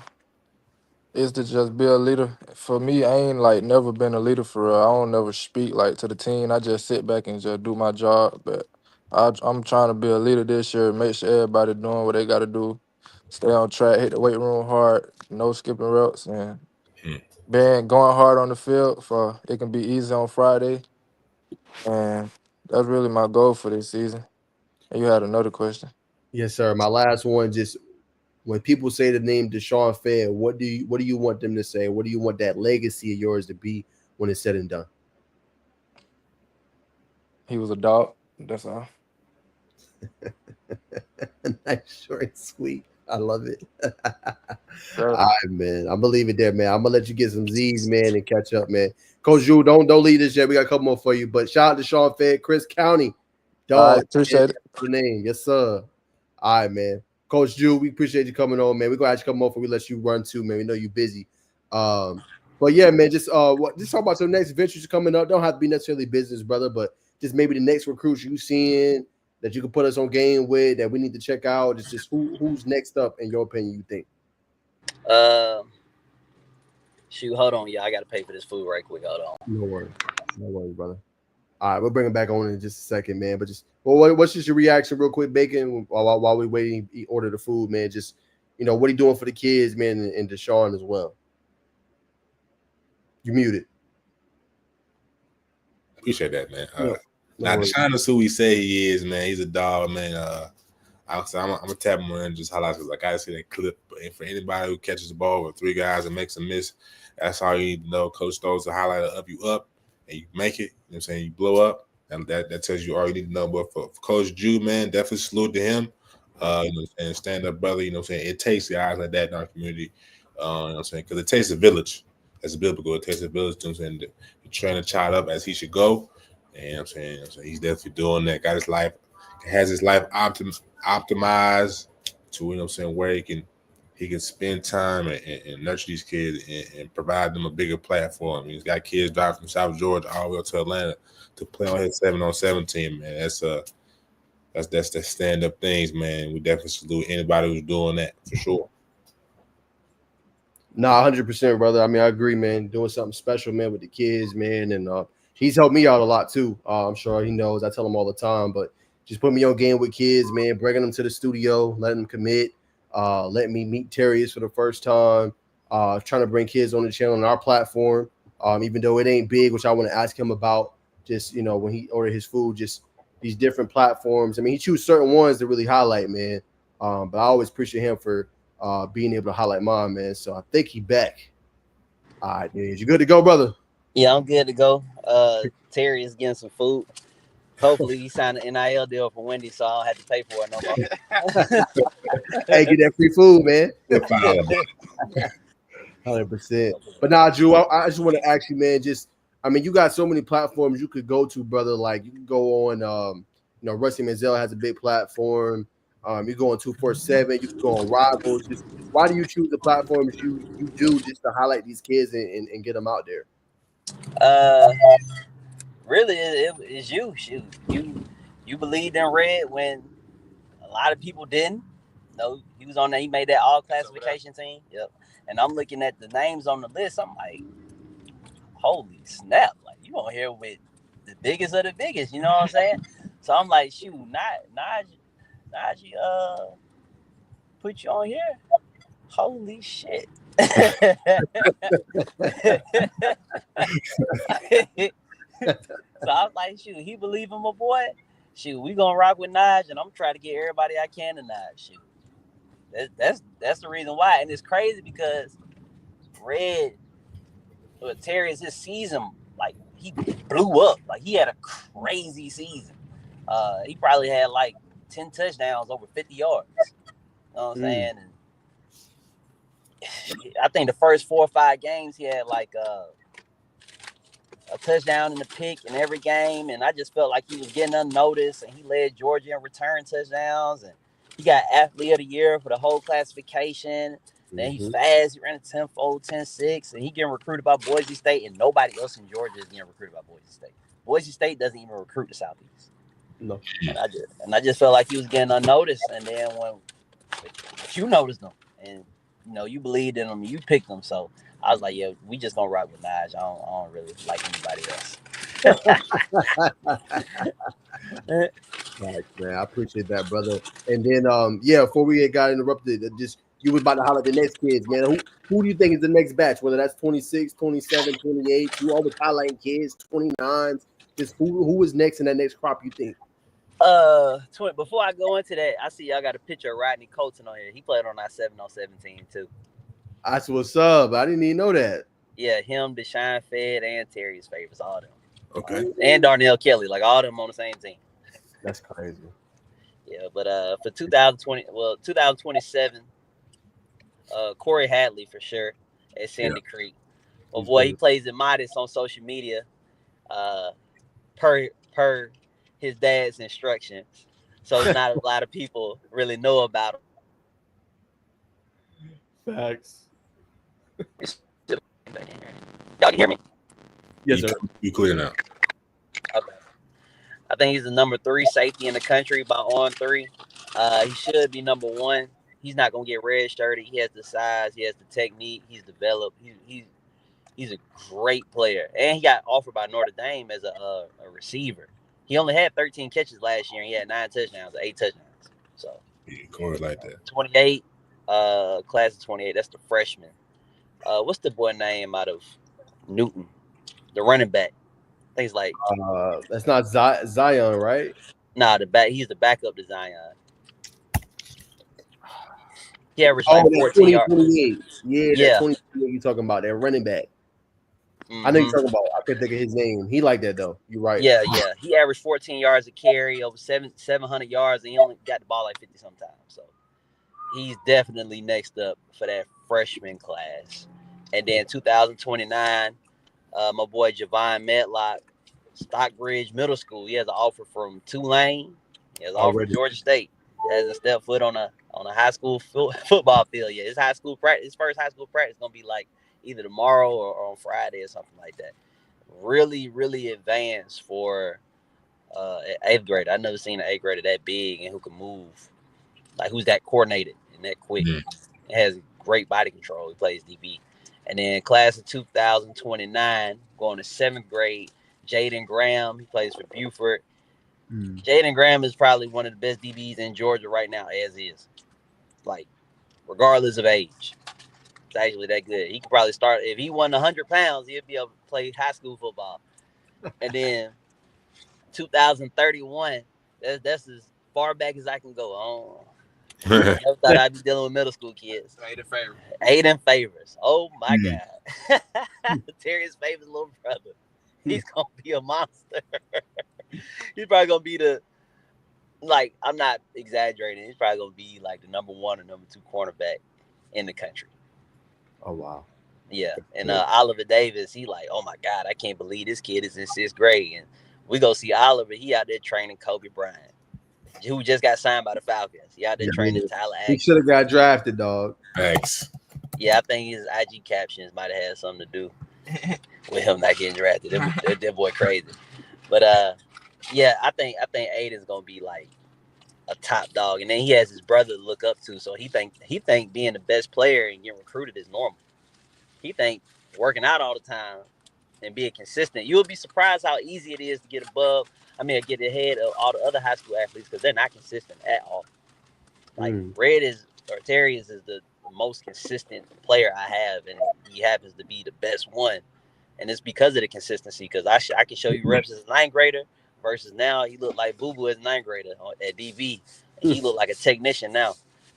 is to just be a leader. For me, I ain't like never been a leader for real. I don't never speak like to the team. I just sit back and just do my job. But I'm trying to be a leader this year. Make sure everybody doing what they got to do. Stay on track, hit the weight room hard, no skipping reps, and going hard on the field for it can be easy on Friday. And that's really my goal for this season. And you had another question. Yes, sir. My last one, just when people say the name Deshaun Fair, what do you want them to say? What do you want that legacy of yours to be when it's said and done? He was a dog. That's all. Nice, short and sweet. I love it. All right, man. I'm gonna leave it there, man. I'm gonna let you get some Z's, man, and catch up, man. Coach Drew, don't leave this yet. We got a couple more for you. But shout out to Deshaun Fair, Chris County. Dog, appreciate it. The name, yes, sir. All right, man. Coach Drew, we appreciate you coming on, man. We're gonna ask you come over. We let you run too, man. We know you're busy. But yeah, man, just talk about the next ventures coming up. Don't have to be necessarily business, brother, but just maybe the next recruits you seeing that you can put us on game with that we need to check out. It's just who's next up in your opinion, you think? Shoot, hold on, I gotta pay for this food right quick. Hold on. No worries, brother. All right, we'll bring it back on in just a second, man. But just what's just your reaction, real quick, Bacon, while we waiting, order the food, man. Just what are you doing for the kids, man, and Deshaun as well. You muted. Appreciate that, man. Now Deshaun is who he say he is, man. He's a dog, man. I'm gonna tap him on and just highlight because I gotta see that clip. And for anybody who catches the ball with three guys and makes a miss, that's all you need to know. Coach throws a highlighter up, you up, and you make it. You know what I'm saying? You blow up, and that tells you all you need to know. But for Coach Drew, man, definitely salute to him. And stand up, brother. You know what I'm saying? It takes the eyes like that in our community. You know what I'm saying? Because it takes a village. As a biblical, it takes a village. You know what I'm saying? To train a child up as he should go. And you know what I'm saying? He's definitely doing that. Got his life, has his life optimized to where he can he can spend time and nurture these kids and provide them a bigger platform. He's got kids driving from South Georgia all the way up to Atlanta to play on his 7-on-7 team, man. That's the stand-up things, man. We definitely salute anybody who's doing that for sure. Nah, 100%, brother. I mean, I agree, man. Doing something special, man, with the kids, man, and he's helped me out a lot too. I'm sure he knows. I tell him all the time, but just put me on game with kids, man. Bringing them to the studio, letting them commit, letting me meet Terrius for the first time. Trying to bring kids on the channel on our platform, even though it ain't big, which I want to ask him about. Just when he ordered his food, just these different platforms. I mean, he chooses certain ones to really highlight, man. But I always appreciate him for being able to highlight mine, man. So I think he back. All right, dude. You good to go, brother? Yeah, I'm good to go. Terry is getting some food. Hopefully he signed an NIL deal for Wendy's, so I don't have to pay for it no more. Hey, get that free food, man. 100%. But nah, Drew, I just want to ask you, man, you got so many platforms you could go to, brother. Like you can go on, Rusty Manziel has a big platform. You go on 247, you can go on Rivals. Just why do you choose the platforms you do just to highlight these kids and get them out there? Really, it's you. Shoot, you believed in Red when a lot of people didn't. No, he was on there. He made that all classification team. Yep. And I'm looking at the names on the list. I'm like, holy snap! Like you on here with the biggest of the biggest. You know what I'm saying? So I'm like, shoot, Najee, put you on here. Holy shit. So I was like, shoot, he believe in my boy. Shoot, we gonna rock with Naj, and I'm trying to get everybody I can to Naj. Shoot, that's the reason why, and it's crazy because Red, Terrius, his season, like he blew up, like he had a crazy season. He probably had like 10 touchdowns, over 50 yards. You know what I'm saying? And I think the first 4 or 5 games he had like a touchdown and a pick in every game, and I just felt like he was getting unnoticed, and he led Georgia in return touchdowns, and he got athlete of the year for the whole classification. Then he's fast, he ran a 10-4, 10-6, and he getting recruited by Boise State, and nobody else in Georgia is getting recruited by Boise State. Boise State doesn't even recruit the Southeast. No. And I just felt like he was getting unnoticed, and then when you noticed him, and you believed in him, you picked him, so I was like, yeah, we just gonna rock with Naj. I don't really like anybody else. Right, man, I appreciate that, brother. And then, before we got interrupted, you was about to highlight the next kids, man. Who do you think is the next batch? Whether that's 26, 27, 28, you always highlighting kids, 29s. Just who is next in that next crop, you think? Before I go into that, I see y'all got a picture of Rodney Colton on here. He played on our 7-on-7 team too. That's what's up. I didn't even know that. Yeah, him, Deshaun, Fed, and Terry's favorites, all them. Okay. And Darnell Kelly, like all them on the same team. That's crazy. Yeah, but for 2027, Corey Hadley for sure at Sandy Creek. Oh boy, he plays it modest on social media, per his dad's instructions. So it's not a lot of people really know about him. Facts. Y'all can hear me? Yes, sir. You clear now. Okay. I think he's the number 3 safety in the country by on 3. He should be number 1. He's not gonna get red shirted. He has the size. He has the technique. He's developed. He's a great player, and he got offered by Notre Dame as a receiver. He only had 13 catches last year, and he had 9 touchdowns, 8 touchdowns. So Corey like that. 28, class of 28. That's the freshman. What's the boy name out of Newton? The running back. I think it's like that's not Zion, right? Nah, he's the backup to Zion. He averaged like 14 yards. 28. Yeah. 28 you talking about that running back. Mm-hmm. I know you're talking about. I couldn't think of his name. He like that though. You're right. Yeah. He averaged 14 yards a carry, over 700 yards, and he only got the ball like 50 sometimes. So he's definitely next up for that freshman class. And then 2029, my boy Javon Medlock, Stockbridge Middle School. He has an offer from Tulane. He has an offer from Georgia State. He hasn't stepped foot on on a high school football field. Yeah, his high school practice, his first high school practice is gonna be like either tomorrow or on Friday or something like that. Really, really advanced for an 8th grader. I've never seen an 8th grader that big and who can move, like who's that coordinated and that quick. Mm. It has great body control. He plays DB. And then class of 2029, going to 7th grade, Jaden Graham. He plays for Buford. Jaden Graham is probably one of the best DBs in Georgia right now, as is. Like, regardless of age. It's actually that good. He could probably start, if he won 100 pounds, he'd be able to play high school football. And then 2031, that's as far back as I can go. I never thought I'd be dealing with middle school kids. Aiden Favors. Oh, my God. Terrius Favors' little brother. He's going to be a monster. He's probably going to be like, I'm not exaggerating. He's probably going to be like the number 1 or number 2 cornerback in the country. Oh, wow. Yeah. And Oliver Davis, he like, oh, my God, I can't believe this kid is in 6th grade. And we go see Oliver. He out there training Kobe Bryant, who just got signed by the Falcons. He out there training Tyler He should have got drafted, dog. Thanks. Yeah, I think his IG captions might have had something to do with him not getting drafted. That boy crazy. But yeah, I think Aiden's gonna be like a top dog, and then he has his brother to look up to. So he think being the best player and getting recruited is normal. He think working out all the time and being consistent. You'll be surprised how easy it is to get get ahead of all the other high school athletes because they're not consistent at all. Like Terrius is the most consistent player I have, and he happens to be the best one. And it's because of the consistency. Because I can show you reps as a 9th grader versus now he look like Boo Boo as a 9th grader at DB. And he look like a technician now.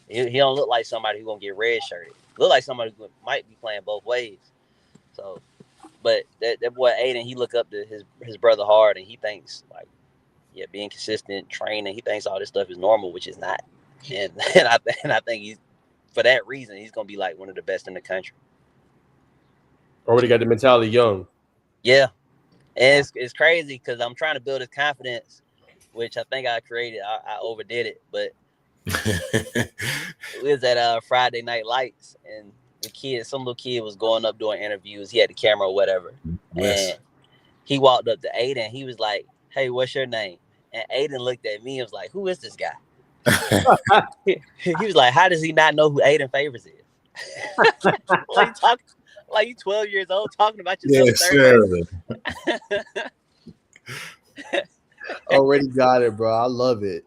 He don't look like somebody who's gonna get red shirted. Look like somebody who might be playing both ways. So, but that boy Aiden, he look up to his brother hard, and he thinks like, yeah, being consistent, training, he thinks all this stuff is normal, which is not. And I think he's, for that reason, he's gonna be like one of the best in the country. Already got the mentality young. Yeah. And it's crazy because I'm trying to build his confidence, which I think I created. I overdid it, but it was at Friday Night Lights, and some little kid was going up doing interviews. He had the camera or whatever. Yes. And he walked up to Aiden. He was like, "Hey, what's your name?" And Aiden looked at me and was like, "Who is this guy?" He was like, "How does he not know who Aiden Favors is?" Like you 12 years old talking about yourself. Yes, already got it, bro. I love it.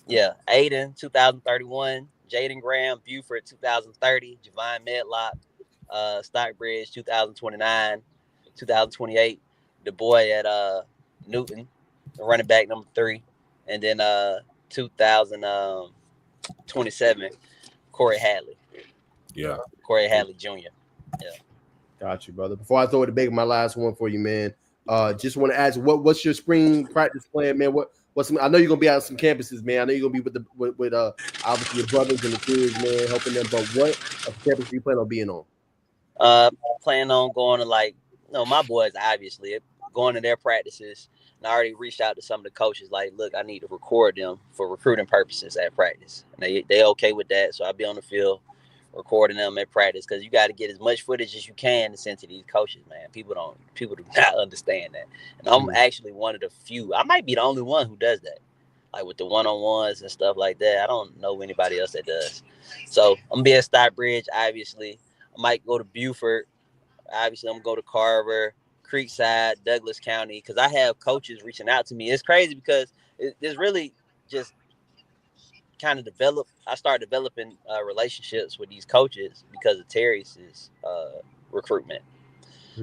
Yeah, Aiden 2031, Jaden Graham, Buford 2030, Javon Medlock, Stockbridge 2029, 2028, the boy at Newton, running back number 3, and then 2027, Corey Hadley. Yeah. Corey Hadley Jr. Yeah. Got you, brother. Before I throw it to Big, my last one for you, man. Just want to ask, what's your spring practice plan, man? I know you're gonna be out on some campuses, man. I know you're gonna be with obviously your brothers and the kids, man, helping them. But what campus do you plan on being on? Plan on going to my boys, obviously going to their practices. And I already reached out to some of the coaches, like, look, I need to record them for recruiting purposes at practice. And they okay with that, so I'll be on the field recording them at practice because you got to get as much footage as you can to send to these coaches, man. People do not understand that. And I'm actually one of the few. I might be the only one who does that, like with the one-on-ones and stuff like that. I don't know anybody else that does. So I'm gonna be at Stockbridge, obviously. I might go to Buford. Obviously, I'm gonna go to Carver, Creekside, Douglas County, because I have coaches reaching out to me. It's crazy because it's really just kind of I started developing relationships with these coaches because of Terrius's recruitment.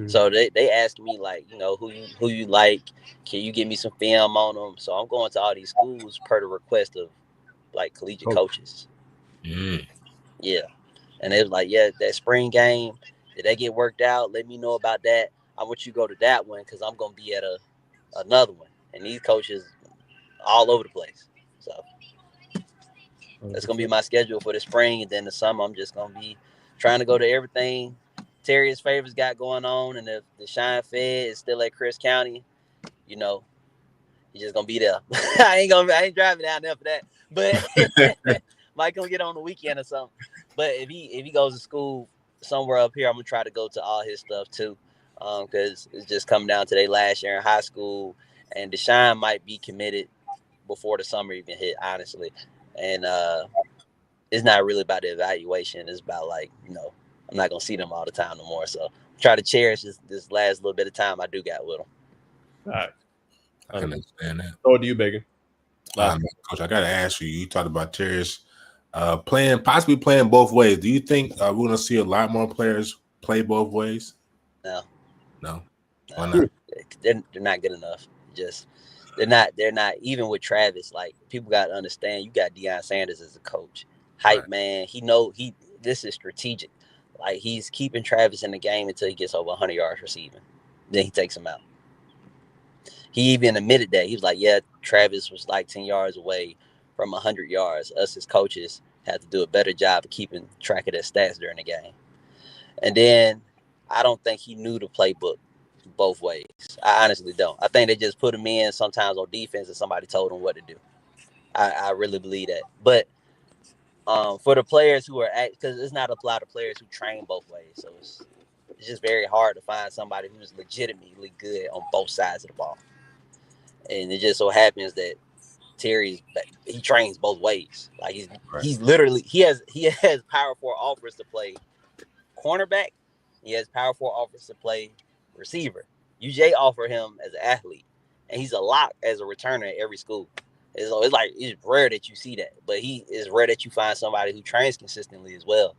So they asked me, like, who you like, can you give me some film on them? So I'm going to all these schools per the request of like collegiate coaches. Yeah. And it was like, yeah, that spring game, did they get worked out? Let me know about that. I want you to go to that one because I'm gonna be at another one, and these coaches all over the place. So that's going to be my schedule for the spring. And then the summer, I'm just going to be trying to go to everything Terrius Favors got going on. And if Deshaun Fed is still at Chris County, He's just gonna be there. I ain't driving down there for that. But might come get on the weekend or something. But if he goes to school somewhere up here, I'm gonna try to go to all his stuff too. Because it's just coming down to their last year in high school, and Deshaun might be committed before the summer even hit, honestly. And it's not really about the evaluation. It's about like, I'm not gonna see them all the time no more. So try to cherish this last little bit of time I do got with them. All right. I can understand that. So do you, Bacon? Coach, I gotta ask you. You talked about cherish possibly playing both ways. Do you think we're gonna see a lot more players play both ways? No. Why not? They're not good enough. They're not even with Travis. Like, people got to understand, you got Deion Sanders as a coach, hype man. This is strategic. Like, he's keeping Travis in the game until he gets over 100 yards receiving. Then he takes him out. He even admitted that. He was like, yeah, Travis was like 10 yards away from 100 yards. Us as coaches have to do a better job of keeping track of their stats during the game. And then I don't think he knew the playbook both ways. I honestly don't. I think they just put him in sometimes on defense and somebody told him what to do. I really believe that. But for the players who are because there's not a lot of players who train both ways. So it's just very hard to find somebody who's legitimately good on both sides of the ball. And it just so happens that he trains both ways. Like he's literally he has power 4 offers to play cornerback. He has power 4 offers to play receiver. UJ offered him as an athlete, and he's a lock as a returner at every school. It's rare that you see that, but it's rare that you find somebody who trains consistently as well.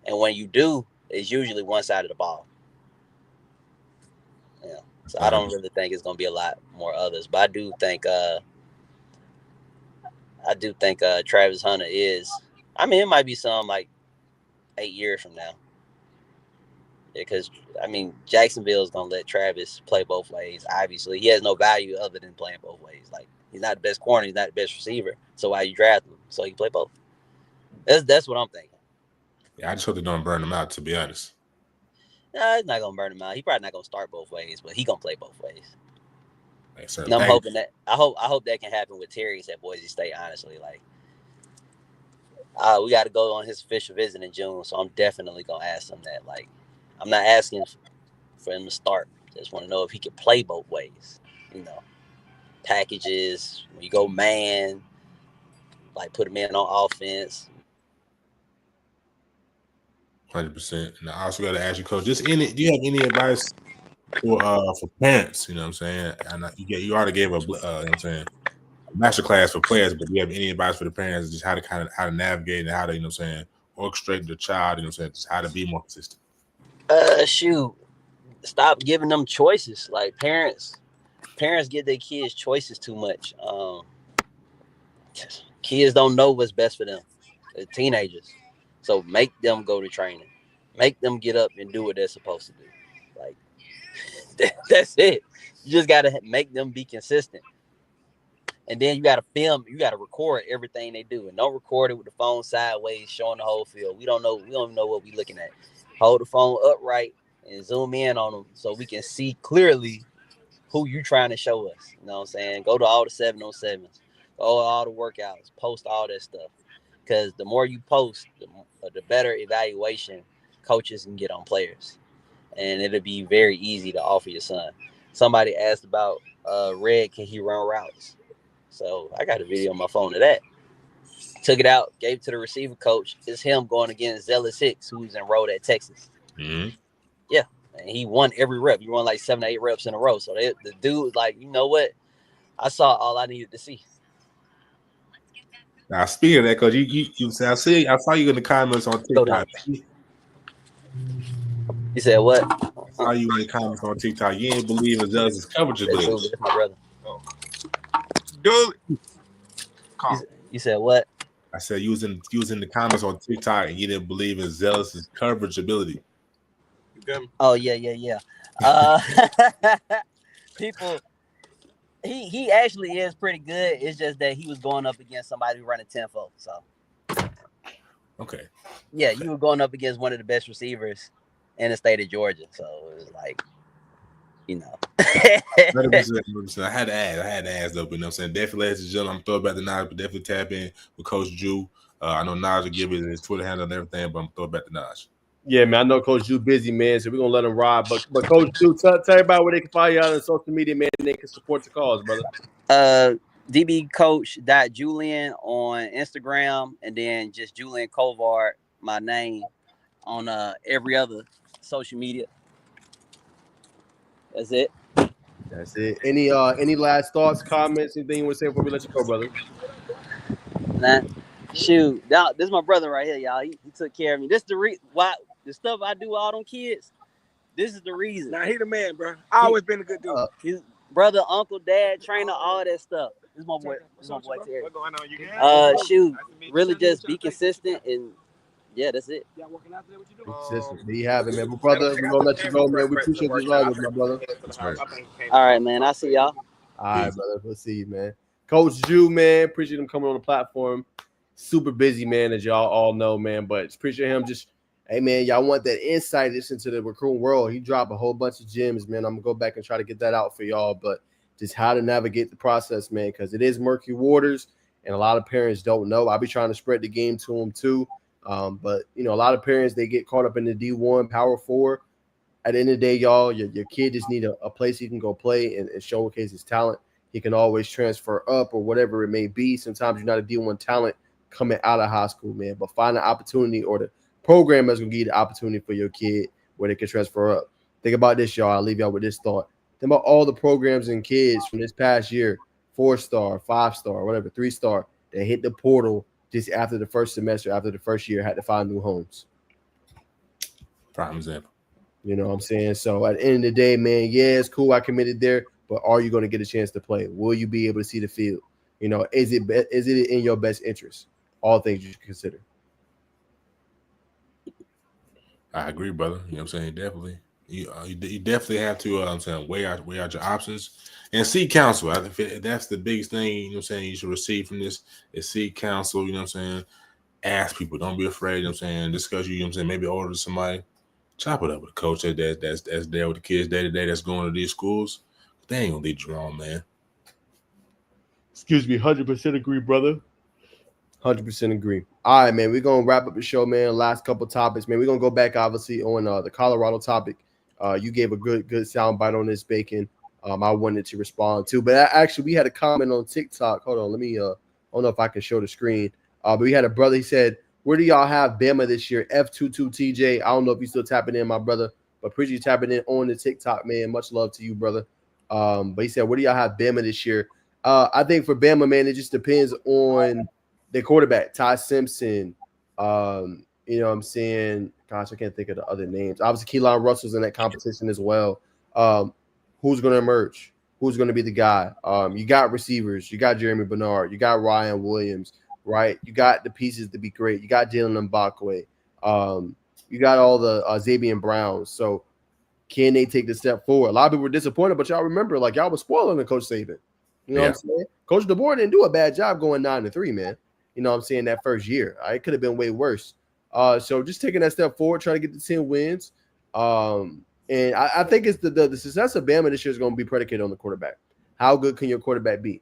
And when you do, it's usually one side of the ball. Yeah. So I don't really think it's gonna be a lot more others, but I do think Travis Hunter is. I mean, it might be some like 8 years from now. Because, Jacksonville is going to let Travis play both ways. Obviously, he has no value other than playing both ways. Like, he's not the best corner. He's not the best receiver. So why you draft him? So he play both. That's what I'm thinking. Yeah, I just hope they don't burn him out, to be honest. No, he's not going to burn him out. He's probably not going to start both ways, but he's going to play both ways. And I'm hoping that – I hope that can happen with Terry's at Boise State, honestly. Like, we got to go on his official visit in June, so I'm definitely going to ask him that. Like, I'm not asking for him to start. Just want to know if he can play both ways. Packages, when you go man, like put him in on offense. 100%. And I also got to ask you, Coach, do you have any advice for parents? You know what I'm saying? And you already gave a master class for players, but do you have any advice for the parents, just how to navigate and how to, orchestrate the child, just how to be more consistent? Shoot, stop giving them choices. Like, parents give their kids choices too much. Kids don't know what's best for them. They're teenagers, so make them go to training. Make them get up and do what they're supposed to do. Like, that's it. You just gotta make them be consistent. And then you gotta film. You gotta record everything they do, and don't record it with the phone sideways, showing the whole field. We don't know what we're looking at. Hold the phone upright and zoom in on them so we can see clearly who you trying to show us. You know what I'm saying? Go to all the 707s, go to all the workouts, post all that stuff. Because the more you post, the better evaluation coaches can get on players. And it'll be very easy to offer your son. Somebody asked about Red, can he run routes? So I got a video on my phone of that. Took it out, gave it to the receiver coach. It's him going against Zealous Hicks, who's enrolled at Texas. Mm-hmm. Yeah, and he won every rep. He won like 7 or 8 reps in a row. So the dude was like, you know what? I saw all I needed to see. Now, speaking of that, Coach, you said I saw you in the comments on TikTok. You said what? I saw you in the comments on TikTok. You ain't believe in Zealous' coverage ability. That's my brother. Oh. Dude. You said what? I said you was in the comments on TikTok and you didn't believe in Zealous' coverage ability. Oh yeah. People, he actually is pretty good. It's just that he was going up against somebody who running 10-4. So okay. Yeah, you were going up against one of the best receivers in the state of Georgia. So it was like, you know. 100%. I had to ask though, but you know what I'm saying? Definitely, ladies and gentlemen, I'm throwing back the Naj, but definitely tap in with Coach Ju. I know Naj will give you his Twitter handle and everything, but I'm throwing back the Naj. Yeah, man. I know Coach Ju busy, man, so we're gonna let him ride. But Coach Ju, tell everybody where they can find you out on social media, man, and they can support your cause, brother. DBcoach.Julian on Instagram, and then just Julian Colvard, my name, on every other social media. That's it. That's it. Any last thoughts, comments, anything you want to say before we let you go, brother? Nah, shoot, this is my brother right here, y'all. He took care of me. This is why the stuff I do with all them kids. This is the reason. Now he the man, bro. I always been a good dude. His brother, uncle, dad, trainer, all that stuff. This is my boy. Terry. What going on? You good? Shoot, really just be consistent, and yeah, that's it. Y'all working out there? What you doing? Consistent. There you have it, man. But brother, we're gonna let you go, man. We appreciate you always, my brother. All right, man. I'll see y'all. All right, brother. We'll see you, man. Coach Ju, man. Appreciate him coming on the platform. Super busy, man, as y'all all know, man. But appreciate him just, hey, man, y'all want that insight into the recruiting world. He dropped a whole bunch of gems, man. I'm going to go back and try to get that out for y'all. But just how to navigate the process, man, because it is murky waters, and a lot of parents don't know. I'll be trying to spread the game to them, too. But, you know, a lot of parents, they get caught up in the D1, Power 4. At the end of the day, y'all, your kid just need a place he can go play and showcase his talent. He can always transfer up or whatever it may be. Sometimes you're not a D1 talent coming out of high school, man, but find an opportunity, or the program that's going to give you the opportunity for your kid where they can transfer up. Think about this, y'all. I'll leave y'all with this thought. Think about all the programs and kids from this past year, 4-star, 5-star, whatever, 3-star, that hit the portal just after the first semester, after the first year, had to find new homes. Prime example. You know what I'm saying? So at the end of the day, man, yeah, it's cool. I committed there, but are you going to get a chance to play? Will you be able to see the field? You know, is it in your best interest? All things you should consider. I agree, brother. You know what I'm saying? Definitely. You definitely have to I'm saying weigh out your options and seek counsel. I think that's the biggest thing, you know what I'm saying, you should receive from this is seek counsel, you know what I'm saying? Ask people, don't be afraid, you know what I'm saying? Discuss you know what I'm saying, maybe order somebody, chop it up with a coach that's there with the kids day to day that's going to these schools. They ain't gonna lead you wrong, man. Excuse me, 100% agree, brother. 100% agree. All right, man, we're going to wrap up the show, man. Last couple topics, man. We're going to go back, obviously, on the Colorado topic. You gave a good sound bite on this, Bacon. I wanted to respond to. But actually, we had a comment on TikTok. Hold on, let me I don't know if I can show the screen. But we had a brother, he said, where do y'all have Bama this year? F22TJ. I don't know if you're still tapping in, my brother, but appreciate you tapping in on the TikTok, man. Much love to you, brother. But he said, where do y'all have Bama this year? I think for Bama, man, it just depends on the quarterback, Ty Simpson. You know what I'm saying? Gosh, I can't think of the other names. Obviously, Keelan Russell's in that competition as well. Who's going to emerge? Who's going to be the guy? You got receivers. You got Jeremy Bernard. You got Ryan Williams, right? You got the pieces to be great. You got Jalen Mbakwe. You got all the Xavier Browns. So can they take the step forward? A lot of people were disappointed, but y'all remember, like, y'all was spoiling the Coach Saban. You know what I'm saying? Coach DeBoer didn't do a bad job going 9-3, man. You know what I'm saying? That first year. It could have been way worse. So just taking that step forward, trying to get the 10 wins. And I think it's the success of Bama this year is going to be predicated on the quarterback. How good can your quarterback be?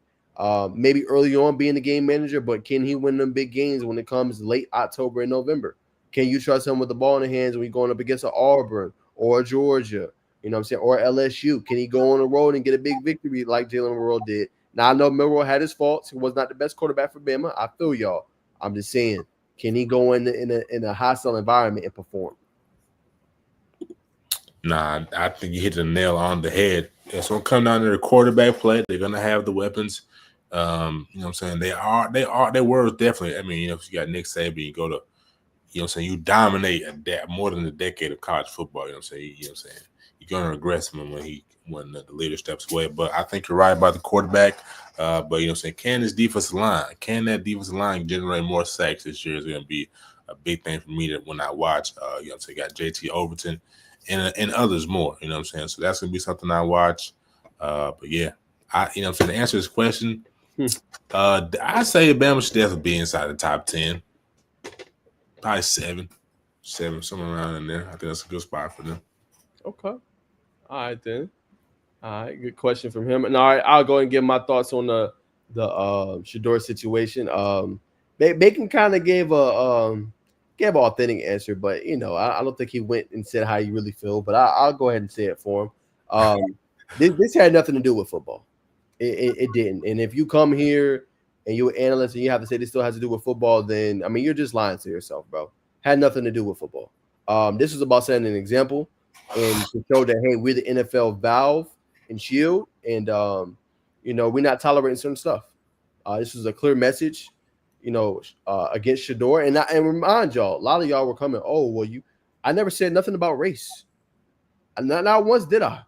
Maybe early on being the game manager, but can he win them big games when it comes late October and November? Can you trust him with the ball in the hands when you're going up against an Auburn or Georgia? You know what I'm saying? Or LSU. Can he go on the road and get a big victory like Jalen Milroe did? Now, I know Milroe had his faults. He was not the best quarterback for Bama. I feel y'all. I'm just saying, can he go in a hostile environment and perform? Nah, I think you hit the nail on the head. It's going to come down to the quarterback play. They're going to have the weapons. You know what I'm saying? They were definitely, I mean, you know, if you got Nick Saban, you go to, you know what I'm saying, you dominate more than a decade of college football, you know what I'm saying? You know what I'm saying? You're going to regret him when the leader steps away. But I think you're right about the quarterback. But, you know what I'm saying, can that defensive line generate more sacks this year is going to be a big thing for me when I watch. You know what I'm saying, got JT Overton and others more, you know what I'm saying? So that's going to be something I watch. But, yeah, you know what I'm saying, to answer this question, I say Bama should definitely be inside the top 10. Probably 7, somewhere around in there. I think that's a good spot for them. Okay. All right, then. All right, good question from him. And all right, I'll go and give my thoughts on the Shador situation. Bacon kind of gave an authentic answer, but I don't think he went and said how you really feel. But I'll go ahead and say it for him. This had nothing to do with football. It didn't. And if you come here and you're an analyst and you have to say this still has to do with football, then you're just lying to yourself, bro. Had nothing to do with football. This was about setting an example and to show that, hey, we're the NFL valve and shield, and we're not tolerating certain stuff. This was a clear message, against Shador, and remind y'all, a lot of y'all were coming. Oh, well, I never said nothing about race, and not once did I.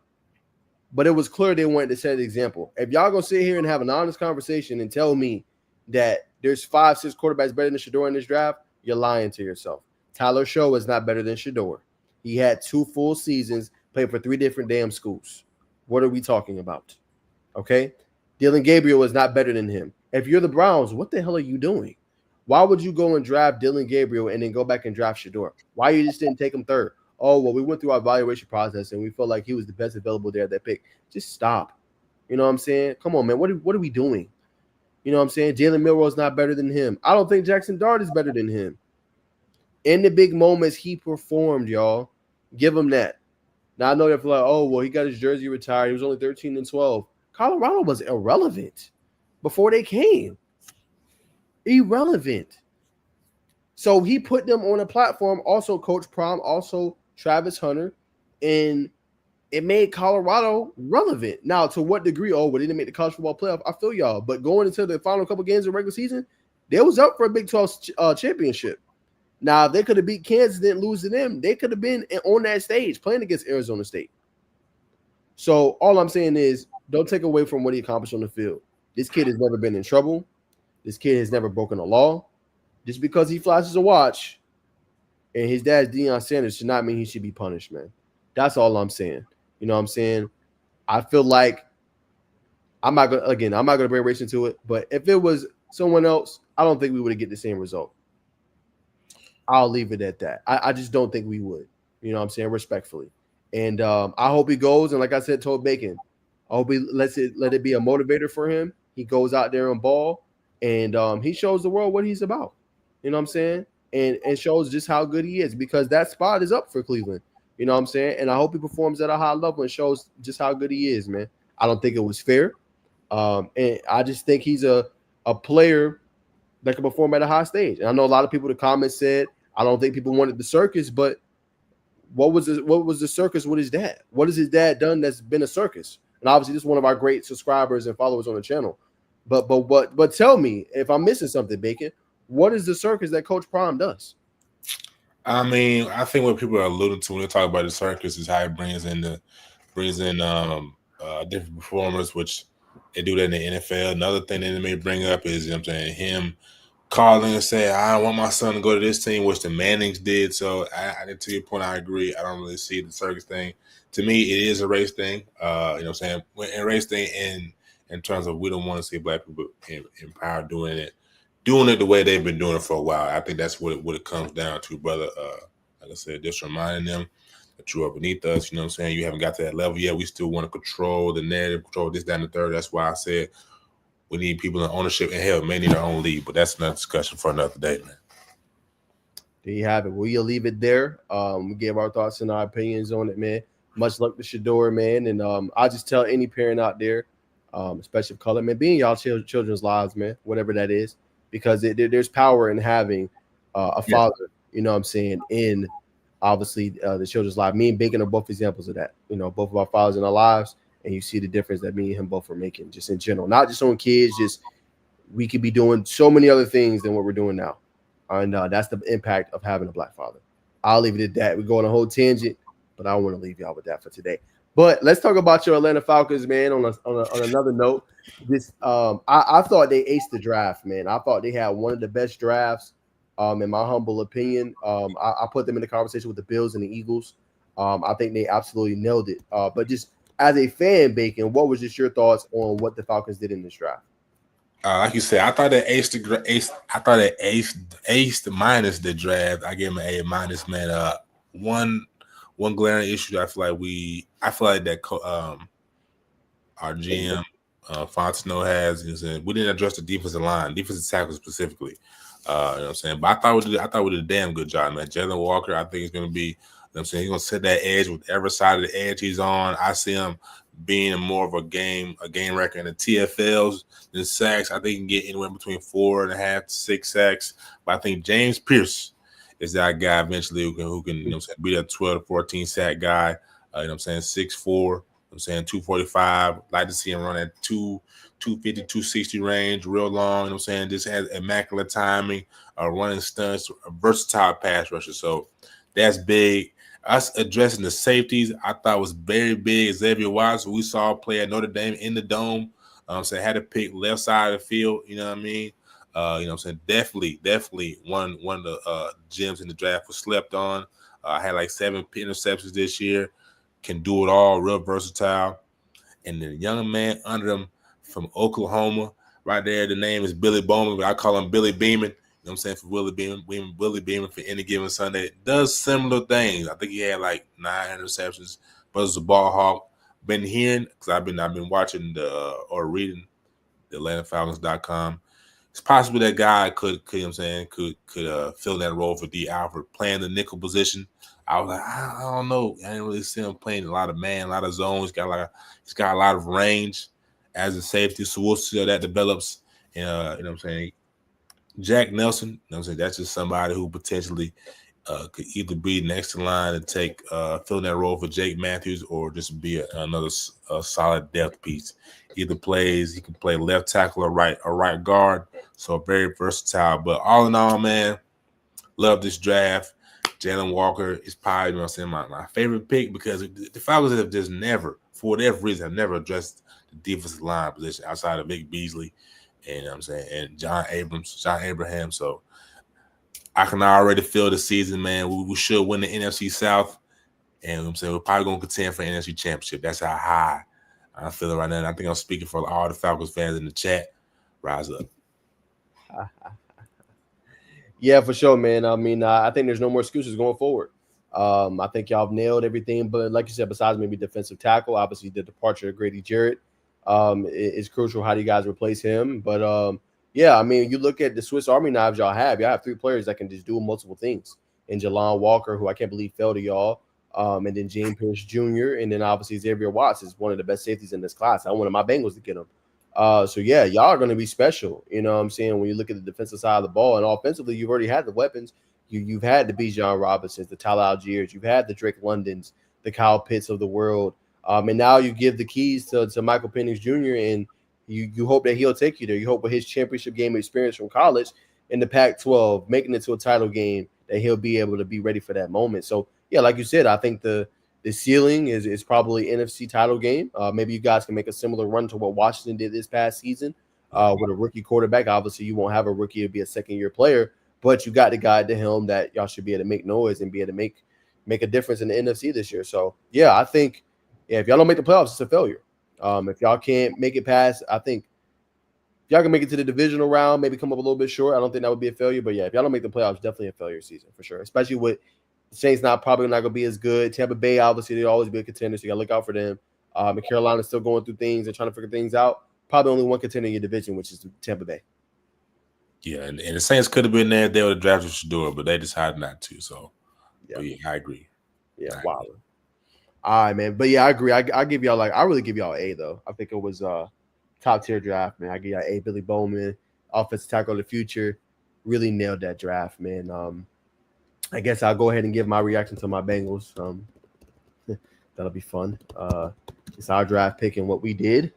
But it was clear they wanted to set an example. If y'all gonna sit here and have an honest conversation and tell me that there's 5-6 quarterbacks better than Shador in this draft, you're lying to yourself. Tyler Show is not better than Shador. He had 2 full seasons, played for 3 different damn schools. What are we talking about? Okay? Dylan Gabriel is not better than him. If you're the Browns, what the hell are you doing? Why would you go and draft Dylan Gabriel and then go back and draft Shador? Why you just didn't take him third? Oh, well, we went through our evaluation process and we felt like he was the best available there at that pick. Just stop. You know what I'm saying? Come on, man. What are we doing? You know what I'm saying? Jalen Milroe's not better than him. I don't think Jackson Dart is better than him. In the big moments, he performed, y'all. Give him that. Now, I know they're like, oh, well, he got his jersey retired. He was only 13-12. Colorado was irrelevant before they came. Irrelevant. So he put them on a platform, also Coach Prom, also Travis Hunter, and it made Colorado relevant. Now, to what degree? Oh, well, they didn't make the college football playoff. I feel y'all. But going into the final couple games of regular season, they was up for a Big 12 championship. Now, if they could have beat Kansas, didn't lose to them, they could have been on that stage playing against Arizona State. So all I'm saying is don't take away from what he accomplished on the field. This kid has never been in trouble. This kid has never broken a law. Just because he flashes a watch and his dad's Deion Sanders should not mean he should be punished, man. That's all I'm saying. You know what I'm saying? I feel like I'm not gonna bring race into it, but if it was someone else, I don't think we would get the same result. I'll leave it at that. I just don't think we would. You know what I'm saying? Respectfully. And I hope he goes. And like I said, told Bacon, I hope he let it be a motivator for him. He goes out there and ball, and he shows the world what he's about. You know what I'm saying? And shows just how good he is, because that spot is up for Cleveland. You know what I'm saying? And I hope he performs at a high level and shows just how good he is, man. I don't think it was fair. And I just think he's a player that can perform at a high stage. And I know a lot of people in the comments said, I don't think people wanted the circus, but what was the circus with his dad? What has his dad done that's been a circus? And obviously, this is one of our great subscribers and followers on the channel. But tell me if I'm missing something, Bacon. What is the circus that Coach Prime does? I mean, I think what people are alluding to when they talk about the circus is how it brings in different performers, which they do that in the NFL. Another thing that they may bring up is, you know what I'm saying, him calling and saying, I don't want my son to go to this team, which the Mannings did. So to your point, I agree. I don't really see the circus thing. To me, it is a race thing. You know what I'm saying? A race thing in terms of we don't want to see black people in power doing it the way they've been doing it for a while. I think that's what it comes down to, brother. Like I said, just reminding them that you are beneath us. You know what I'm saying? You haven't got to that level yet. We still want to control the narrative, control this, that, and the third. That's why I said we need people in ownership, and hell, may need our own lead. But that's another discussion for another day, man. There you have it. We'll leave it there. We gave our thoughts and our opinions on it, man. Much luck to Shador, man. And I'll just tell any parent out there, especially of color, man, be in y'all children's lives, man, whatever that is. Because there's power in having a father, you know what I'm saying, in obviously the children's life. Me and Bacon are both examples of that. You know, both of our fathers in our lives, and you see the difference that me and him both are making just in general. Not just on kids, just we could be doing so many other things than what we're doing now. And that's the impact of having a black father. I'll leave it at that. We're going on a whole tangent, but I want to leave y'all with that for today. But let's talk about your Atlanta Falcons, man. On another note, this I thought they aced the draft, man. I thought they had one of the best drafts, in my humble opinion. I put them in the conversation with the Bills and the Eagles. I think they absolutely nailed it. But just as a fan, Bacon, what was just your thoughts on what the Falcons did in this draft? Like you said, I thought they aced minus the draft. I gave them an A-, man. One glaring issue that I feel like our GM Fontenot has is we didn't address the defensive line, defensive tackle specifically. You know what I'm saying? But I thought we did a damn good job, man. Jalen Walker, I think, is going to be. You know what I'm saying, he's going to set that edge with every side of the edge he's on. I see him being more of a game record in the TFLs than sacks. I think he can get anywhere between 4.5 to 6 sacks. But I think James Pierce is that guy eventually who can you know what I'm saying, be that 12 to 14 sack guy. You know what I'm saying, 6'4", you know what I'm saying, 245. Like to see him run at 250, 260 range, real long, you know what I'm saying? Just has immaculate timing, running stunts, a versatile pass rusher. So that's big. Us addressing the safeties, I thought was very big. Xavier Watts, who we saw play at Notre Dame in the dome, so had to pick left side of the field, you know what I mean? You know what I'm saying? Definitely one of the gems in the draft was slept on. Had like 7 interceptions this year. Can do it all, real versatile. And the young man under him from Oklahoma, right there, the name is Billy Bowman, but I call him Billy Beeman. You know what I'm saying, for Willie Beeman for any given Sunday. Does similar things. I think he had like 9 interceptions, but as a ball hawk. Been hearing, because I've been watching or reading the AtlantaFalcons.com. It's possible that guy could you know what I'm saying, could fill that role for D. Alford, playing the nickel position. I was like, I don't know. I didn't really see him playing a lot of man, a lot of zones. He's got a lot of range as a safety, so we'll see how that develops. And, you know what I'm saying? Jack Nelson, you know what I'm saying, that's just somebody who potentially could either be next in line and take fill that role for Jake Matthews or just be another solid depth piece. He can play left tackle or right guard, so very versatile. But all in all, man, love this draft. Jalen Walker is probably, you know what I'm saying, my favorite pick because the Falcons have just never, for whatever reason, have never addressed the defensive line position outside of Vic Beasley and, you know what I'm saying, and John Abraham. So I can already feel the season, man. We should win the NFC South, and you know what I'm saying, we're probably going to contend for the NFC Championship. That's how high I'm feeling right now. And I think I'm speaking for all the Falcons fans in the chat. Rise up. Yeah, for sure, man. I mean, I think there's no more excuses going forward. I think y'all have nailed everything, but like you said, besides maybe defensive tackle, obviously the departure of Grady Jarrett is crucial. How do you guys replace him? But yeah, I mean, you look at the Swiss Army knives y'all have 3 players that can just do multiple things. And Jalon Walker, who I can't believe fell to y'all, and then James Pierce Jr., and then obviously Xavier Watts is one of the best safeties in this class. I wanted my Bengals to get him. So yeah, y'all are going to be special. You know what I'm saying? When you look at the defensive side of the ball, and offensively, you've already had the weapons. You've had the Bijan Robinsons, the Tyler Algiers, you've had the Drake Londons, the Kyle Pitts of the world. And now you give the keys to Michael Penix Jr., and you hope that he'll take you there. You hope with his championship game experience from college in the Pac-12, making it to a title game, that he'll be able to be ready for that moment. So yeah, like you said, I think the ceiling is probably NFC title game. Maybe you guys can make a similar run to what Washington did this past season with a rookie quarterback. Obviously, you won't have a rookie to be a second-year player, but you got the guy at the helm that y'all should be able to make noise and be able to make a difference in the NFC this year. So, yeah, I think if y'all don't make the playoffs, it's a failure. If y'all can't make it past, I think if y'all can make it to the divisional round, maybe come up a little bit short, I don't think that would be a failure. But, yeah, if y'all don't make the playoffs, definitely a failure season for sure, especially with – Saints probably not going to be as good. Tampa Bay, obviously, they always be a contender, so you got to look out for them. And Carolina's still going through things and trying to figure things out. Probably only one contender in your division, which is Tampa Bay. Yeah, and the Saints could have been there if they would have drafted Shador, but they decided not to. So, yeah, I agree. Yeah, wow. All right, man. But, yeah, I agree. I give y'all, I really give y'all A, though. I think it was top-tier draft, man. I give y'all A. Billy Bowman, offensive tackle of the future. Really nailed that draft, man. I guess I'll go ahead and give my reaction to my Bengals. That'll be fun. It's our draft pick and what we did.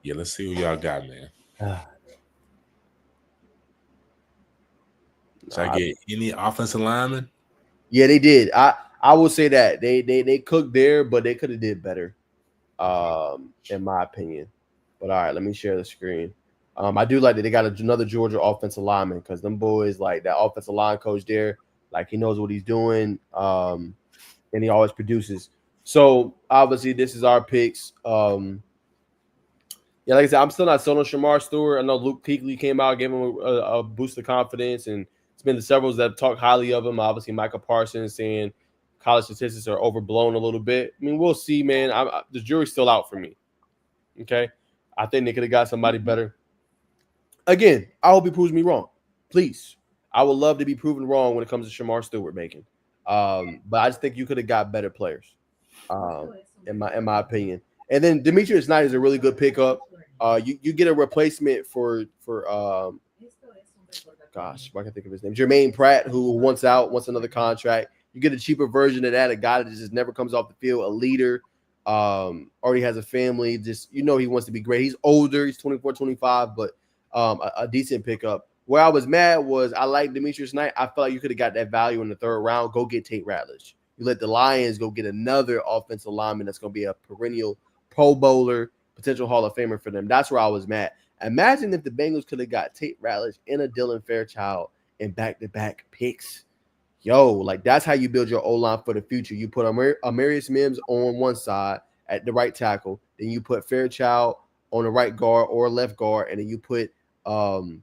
Yeah, let's see who y'all got, man. Did I get any offensive linemen? Yeah, they did. I will say that they cooked there, but they could have did better, in my opinion. But all right, let me share the screen. I do like that they got another Georgia offensive lineman because them boys, like that offensive line coach there, like he knows what he's doing, and he always produces. So obviously this is our picks. Yeah, like I said, I'm still not sold on Shamar Stewart. I know Luke Kuechly came out, gave him a boost of confidence, and it's been the several that have talked highly of him. Obviously, Micah Parsons saying college statistics are overblown a little bit. I mean, we'll see, man. The jury's still out for me. Okay, I think they could have got somebody better. Again, I hope he proves me wrong. Please, I would love to be proven wrong when it comes to Shamar Stewart making. But I just think you could have got better players, in my opinion. And then Demetrius Knight is a really good pickup. You get a replacement for gosh, I can think of his name, Jermaine Pratt, who wants another contract. You get a cheaper version of that, a guy that just never comes off the field, a leader, already has a family. Just he wants to be great. He's older, he's 24, 25, but a decent pickup. Where I was mad was I like Demetrius Knight. I felt like you could have got that value in the third round. Go get Tate Ratledge. You let the Lions go get another offensive lineman that's going to be a perennial Pro Bowler, potential Hall of Famer for them. That's where I was mad. Imagine if the Bengals could have got Tate Ratledge and a Dylan Fairchild in back-to-back picks. Yo, like that's how you build your O-line for the future. You put Amarius Mims on one side at the right tackle, then you put Fairchild on the right guard or left guard, and then you put Ratledge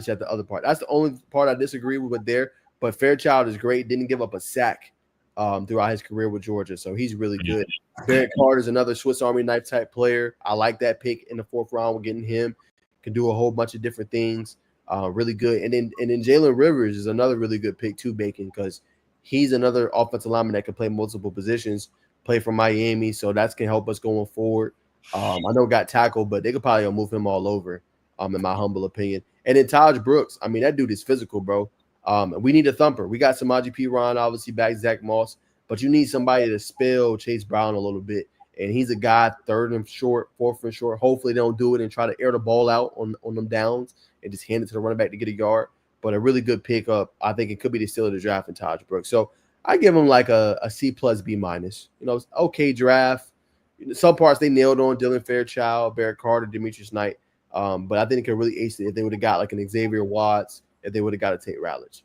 at the other part. That's the only part I disagree with there. But Fairchild is great. Didn't give up a sack throughout his career with Georgia, so he's really good. Barrett Carter is another Swiss Army knife type player. I like that pick in the fourth round. We're getting him. Can do a whole bunch of different things. Really good. And then Jalen Rivers is another really good pick too, Bacon, because he's another offensive lineman that can play multiple positions. Play for Miami, so that can help us going forward. I know got tackled, but they could probably move him all over. In my humble opinion. And then Taj Brooks, I mean, that dude is physical, bro. We need a thumper. We got Samaje Perine, obviously back Zach Moss, but you need somebody to spell Chase Brown a little bit. And he's a guy third and short, fourth and short. Hopefully they don't do it and try to air the ball out on them downs and just hand it to the running back to get a yard. But a really good pickup. I think it could be the steal of the draft in Taj Brooks. So I give him like a C plus B minus. Okay draft. Some parts they nailed on Dylan Fairchild, Barrett Carter, Demetrius Knight. But I think it could really ace it if they would have got like an Xavier Watts, if they would have got a Tate Ratledge.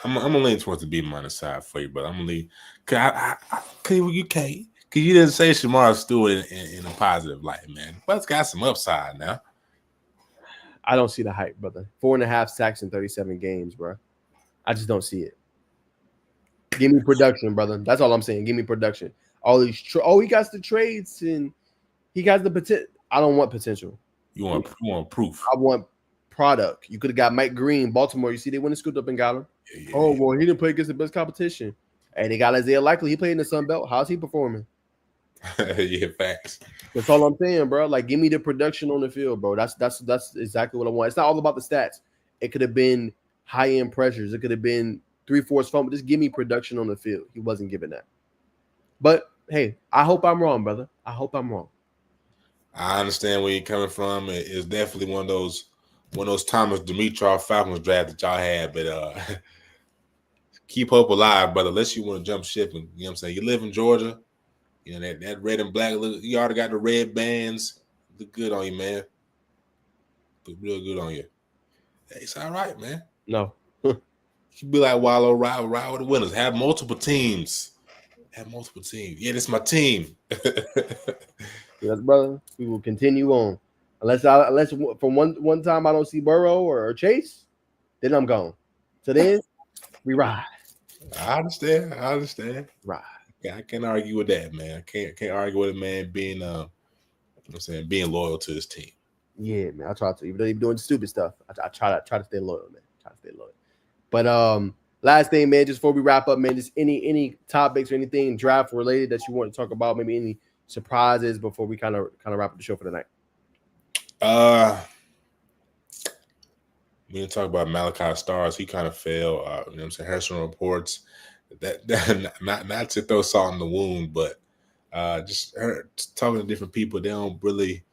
I'm gonna lean towards the B minus side for you, but I'm gonna lean. You didn't say Shamar Stewart in a positive light, man. But it's got some upside now. I don't see the hype, brother. 4.5 sacks in 37 games, bro. I just don't see it. Give me production, brother. That's all I'm saying. Give me production. All these he got the trades and he got the potential. I don't want potential. You want proof. I want product. You could have got Mike Green, Baltimore. You see, they went and scooped up and got him. Yeah. Well, he didn't play against the best competition. And they got Isaiah Likely. He played in the Sun Belt. How's he performing? Yeah, facts. That's all I'm saying, bro. Like, give me the production on the field, bro. That's exactly what I want. It's not all about the stats. It could have been high-end pressures. It could have been 3/4 fumble. Just give me production on the field. He wasn't given that. But, hey, I hope I'm wrong, brother. I hope I'm wrong. I understand where you're coming from. It's definitely one of those Thomas Dimitrov Falcons draft that y'all had, but keep hope alive, brother. Unless you want to jump ship, and you know what I'm saying. You live in Georgia, that red and black look. You already got the red bands. Look good on you, man. Look real good on you. Hey, it's all right, man. No, you be like Wallow, ride with the winners. Have multiple teams. Yeah, this is my team. Yes, brother. We will continue on. Unless from one time I don't see Burrow or Chase, then I'm gone. So then we ride. I understand. Ride. Yeah, I can't argue with that, man. I can't argue with a man being being loyal to his team. Yeah, man. I try to, even though you're doing stupid stuff. I try to stay loyal, man. But last thing, man, just before we wrap up, man, just any topics or anything draft related that you want to talk about, maybe any surprises before we kind of wrap up the show for the night. We didn't talk about Malachi Stars. He kind of fell. Harrison reports that not to throw salt in the wound, but just talking to different people, they don't really.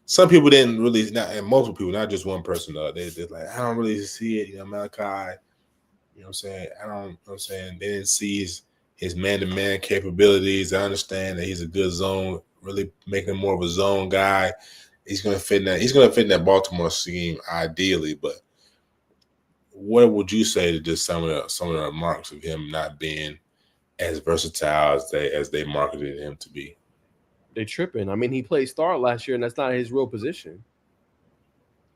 Some people didn't really, and multiple people, not just one person. They're like, I don't really see it. Malachi. You know what I'm saying? They didn't see his man-to-man capabilities. I understand that he's a good zone, really making him more of a zone guy. He's gonna fit in that Baltimore scheme ideally, but what would you say to just some of the remarks of him not being as versatile as they marketed him to be? They tripping. I mean, he played star last year, and that's not his real position.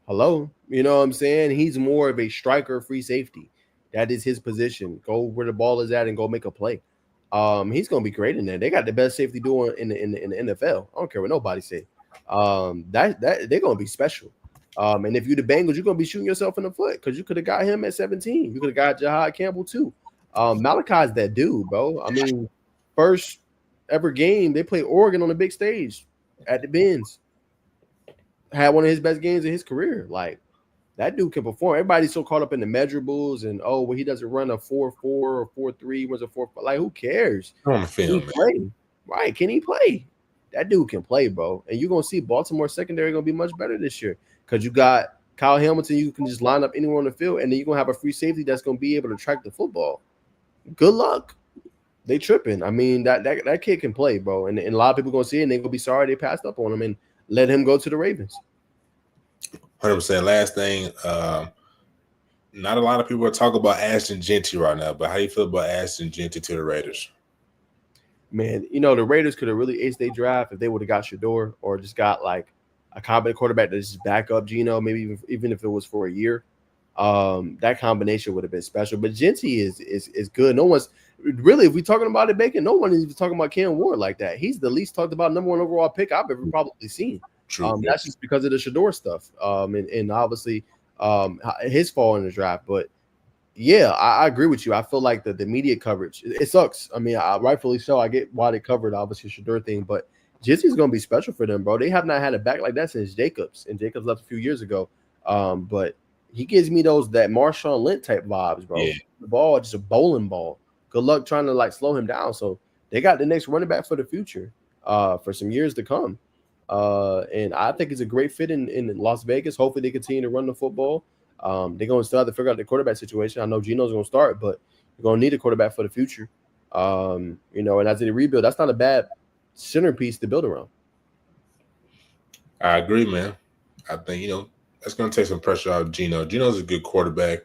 Hello? You know what I'm saying? He's more of a striker, free safety. That is his position. Go where the ball is at and go make a play. He's gonna be great in there. They got the best safety duo in the NFL. I don't care what nobody say. That they're gonna be special. And if you're the Bengals, you're gonna be shooting yourself in the foot because you could have got him at 17. You could have got Jahad Campbell too. Malachi's that dude, bro. I mean, first ever game they played Oregon on the big stage at the Benz. Had one of his best games in his career. Like that dude can perform. Everybody's so caught up in the measurables and he doesn't run a 4.4 or 4.3, runs a 4. Like who cares? On the film, Can he play? Right? Can he play? That dude can play, bro. And you're gonna see Baltimore secondary gonna be much better this year because you got Kyle Hamilton. You can just line up anywhere on the field, and then you're gonna have a free safety that's gonna be able to track the football. Good luck. They tripping. I mean, that kid can play, bro. And a lot of people gonna see it and they're gonna be sorry they passed up on him and let him go to the Ravens. 100%. Last thing, not a lot of people are talking about Ashton Genty right now, but how do you feel about Ashton Genty to the Raiders? Man, the Raiders could have really aced their draft if they would have got Shador or just got like a competent quarterback that just back up Geno, maybe even if it was for a year. That combination would have been special. But Genty is good. No one's really, if we're talking about it, Bacon, no one is even talking about Cam Ward like that. He's the least talked about number 1 overall pick I've ever probably seen. True. That's just because of the Shador stuff. And obviously his fall in the draft. But yeah, I agree with you. I feel like the media coverage, it sucks. I mean, rightfully so. I get why they covered obviously Shador thing, but Genty's gonna be special for them, bro. They have not had a back like that since Jacobs, and Jacobs left a few years ago. But he gives me that Marshawn Lynch type vibes, bro. Yeah. The ball, just a bowling ball. Good luck trying to like slow him down. So they got the next running back for the future, for some years to come. And I think it's a great fit in Las Vegas. Hopefully they continue to run the football. They're going to still have to figure out the quarterback situation. I know Geno's going to start, but you're going to need a quarterback for the future. And as they rebuild, that's not a bad centerpiece to build around. I agree, man. I think, that's going to take some pressure out of Geno. Geno's a good quarterback.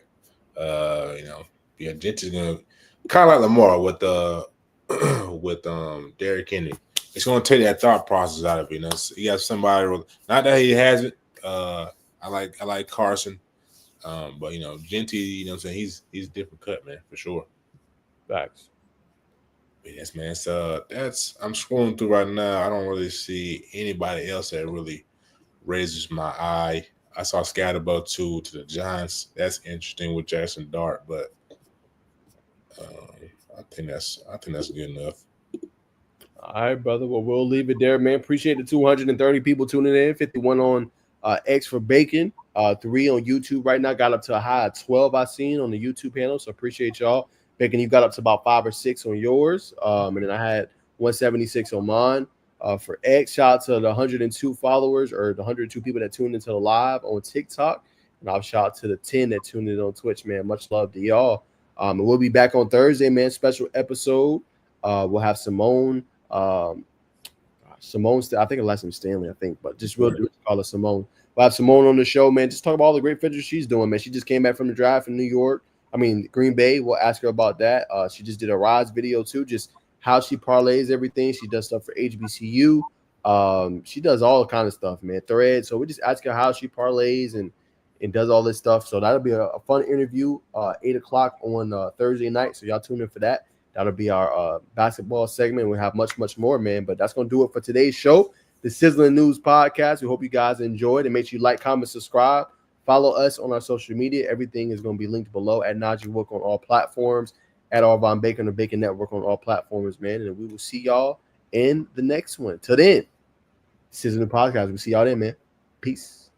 Genty's going to kind of like Lamar with Derrick Henry. It's going to take that thought process out of it. You got somebody, not that he has it. I like Carson. But Genty, what I'm saying, he's a different cut, man, for sure. Facts. Yes, man. So I'm scrolling through right now. I don't really see anybody else that really raises my eye. I saw Scatterbug to the Giants. That's interesting with Jackson Dart, but I think that's good enough. All right, brother. Well, we'll leave it there, man. Appreciate the 230 people tuning in. 51 on X for Bacon. 3 on YouTube right now. Got up to a high of 12 I seen on the YouTube panel. So appreciate y'all. Bacon, you got up to about 5 or 6 on yours. And then I had 176 on mine. For X, shout out to the 102 followers or the 102 people that tuned into the live on TikTok. And I'll shout out to the 10 that tuned in on Twitch, man. Much love to y'all. And we'll be back on Thursday, man. Special episode. We'll have Simone. Simone, I think her last name is Stanley, but just we'll call her Simone. We'll have Simone on the show, man. Just talk about all the great features she's doing, man. She just came back from the drive in Green Bay. We'll ask her about that. She just did a Rise video too, just how she parlays everything. She does stuff for HBCU. She does all kind of stuff, man. Threads. So we just ask her how she parlays and does all this stuff. So that'll be a fun interview, 8:00 on Thursday night. So y'all tune in for that. That'll be our basketball segment. We'll have much, much more, man. But that's going to do it for today's show, the Sizzling News Podcast. We hope you guys enjoyed and make sure you like, comment, subscribe. Follow us on our social media. Everything is going to be linked below at Najee Wook on all platforms, at Arvon Bacon, the Bacon Network on all platforms, man. And we will see y'all in the next one. Till then, Sizzling Podcast. We'll see y'all then, man. Peace.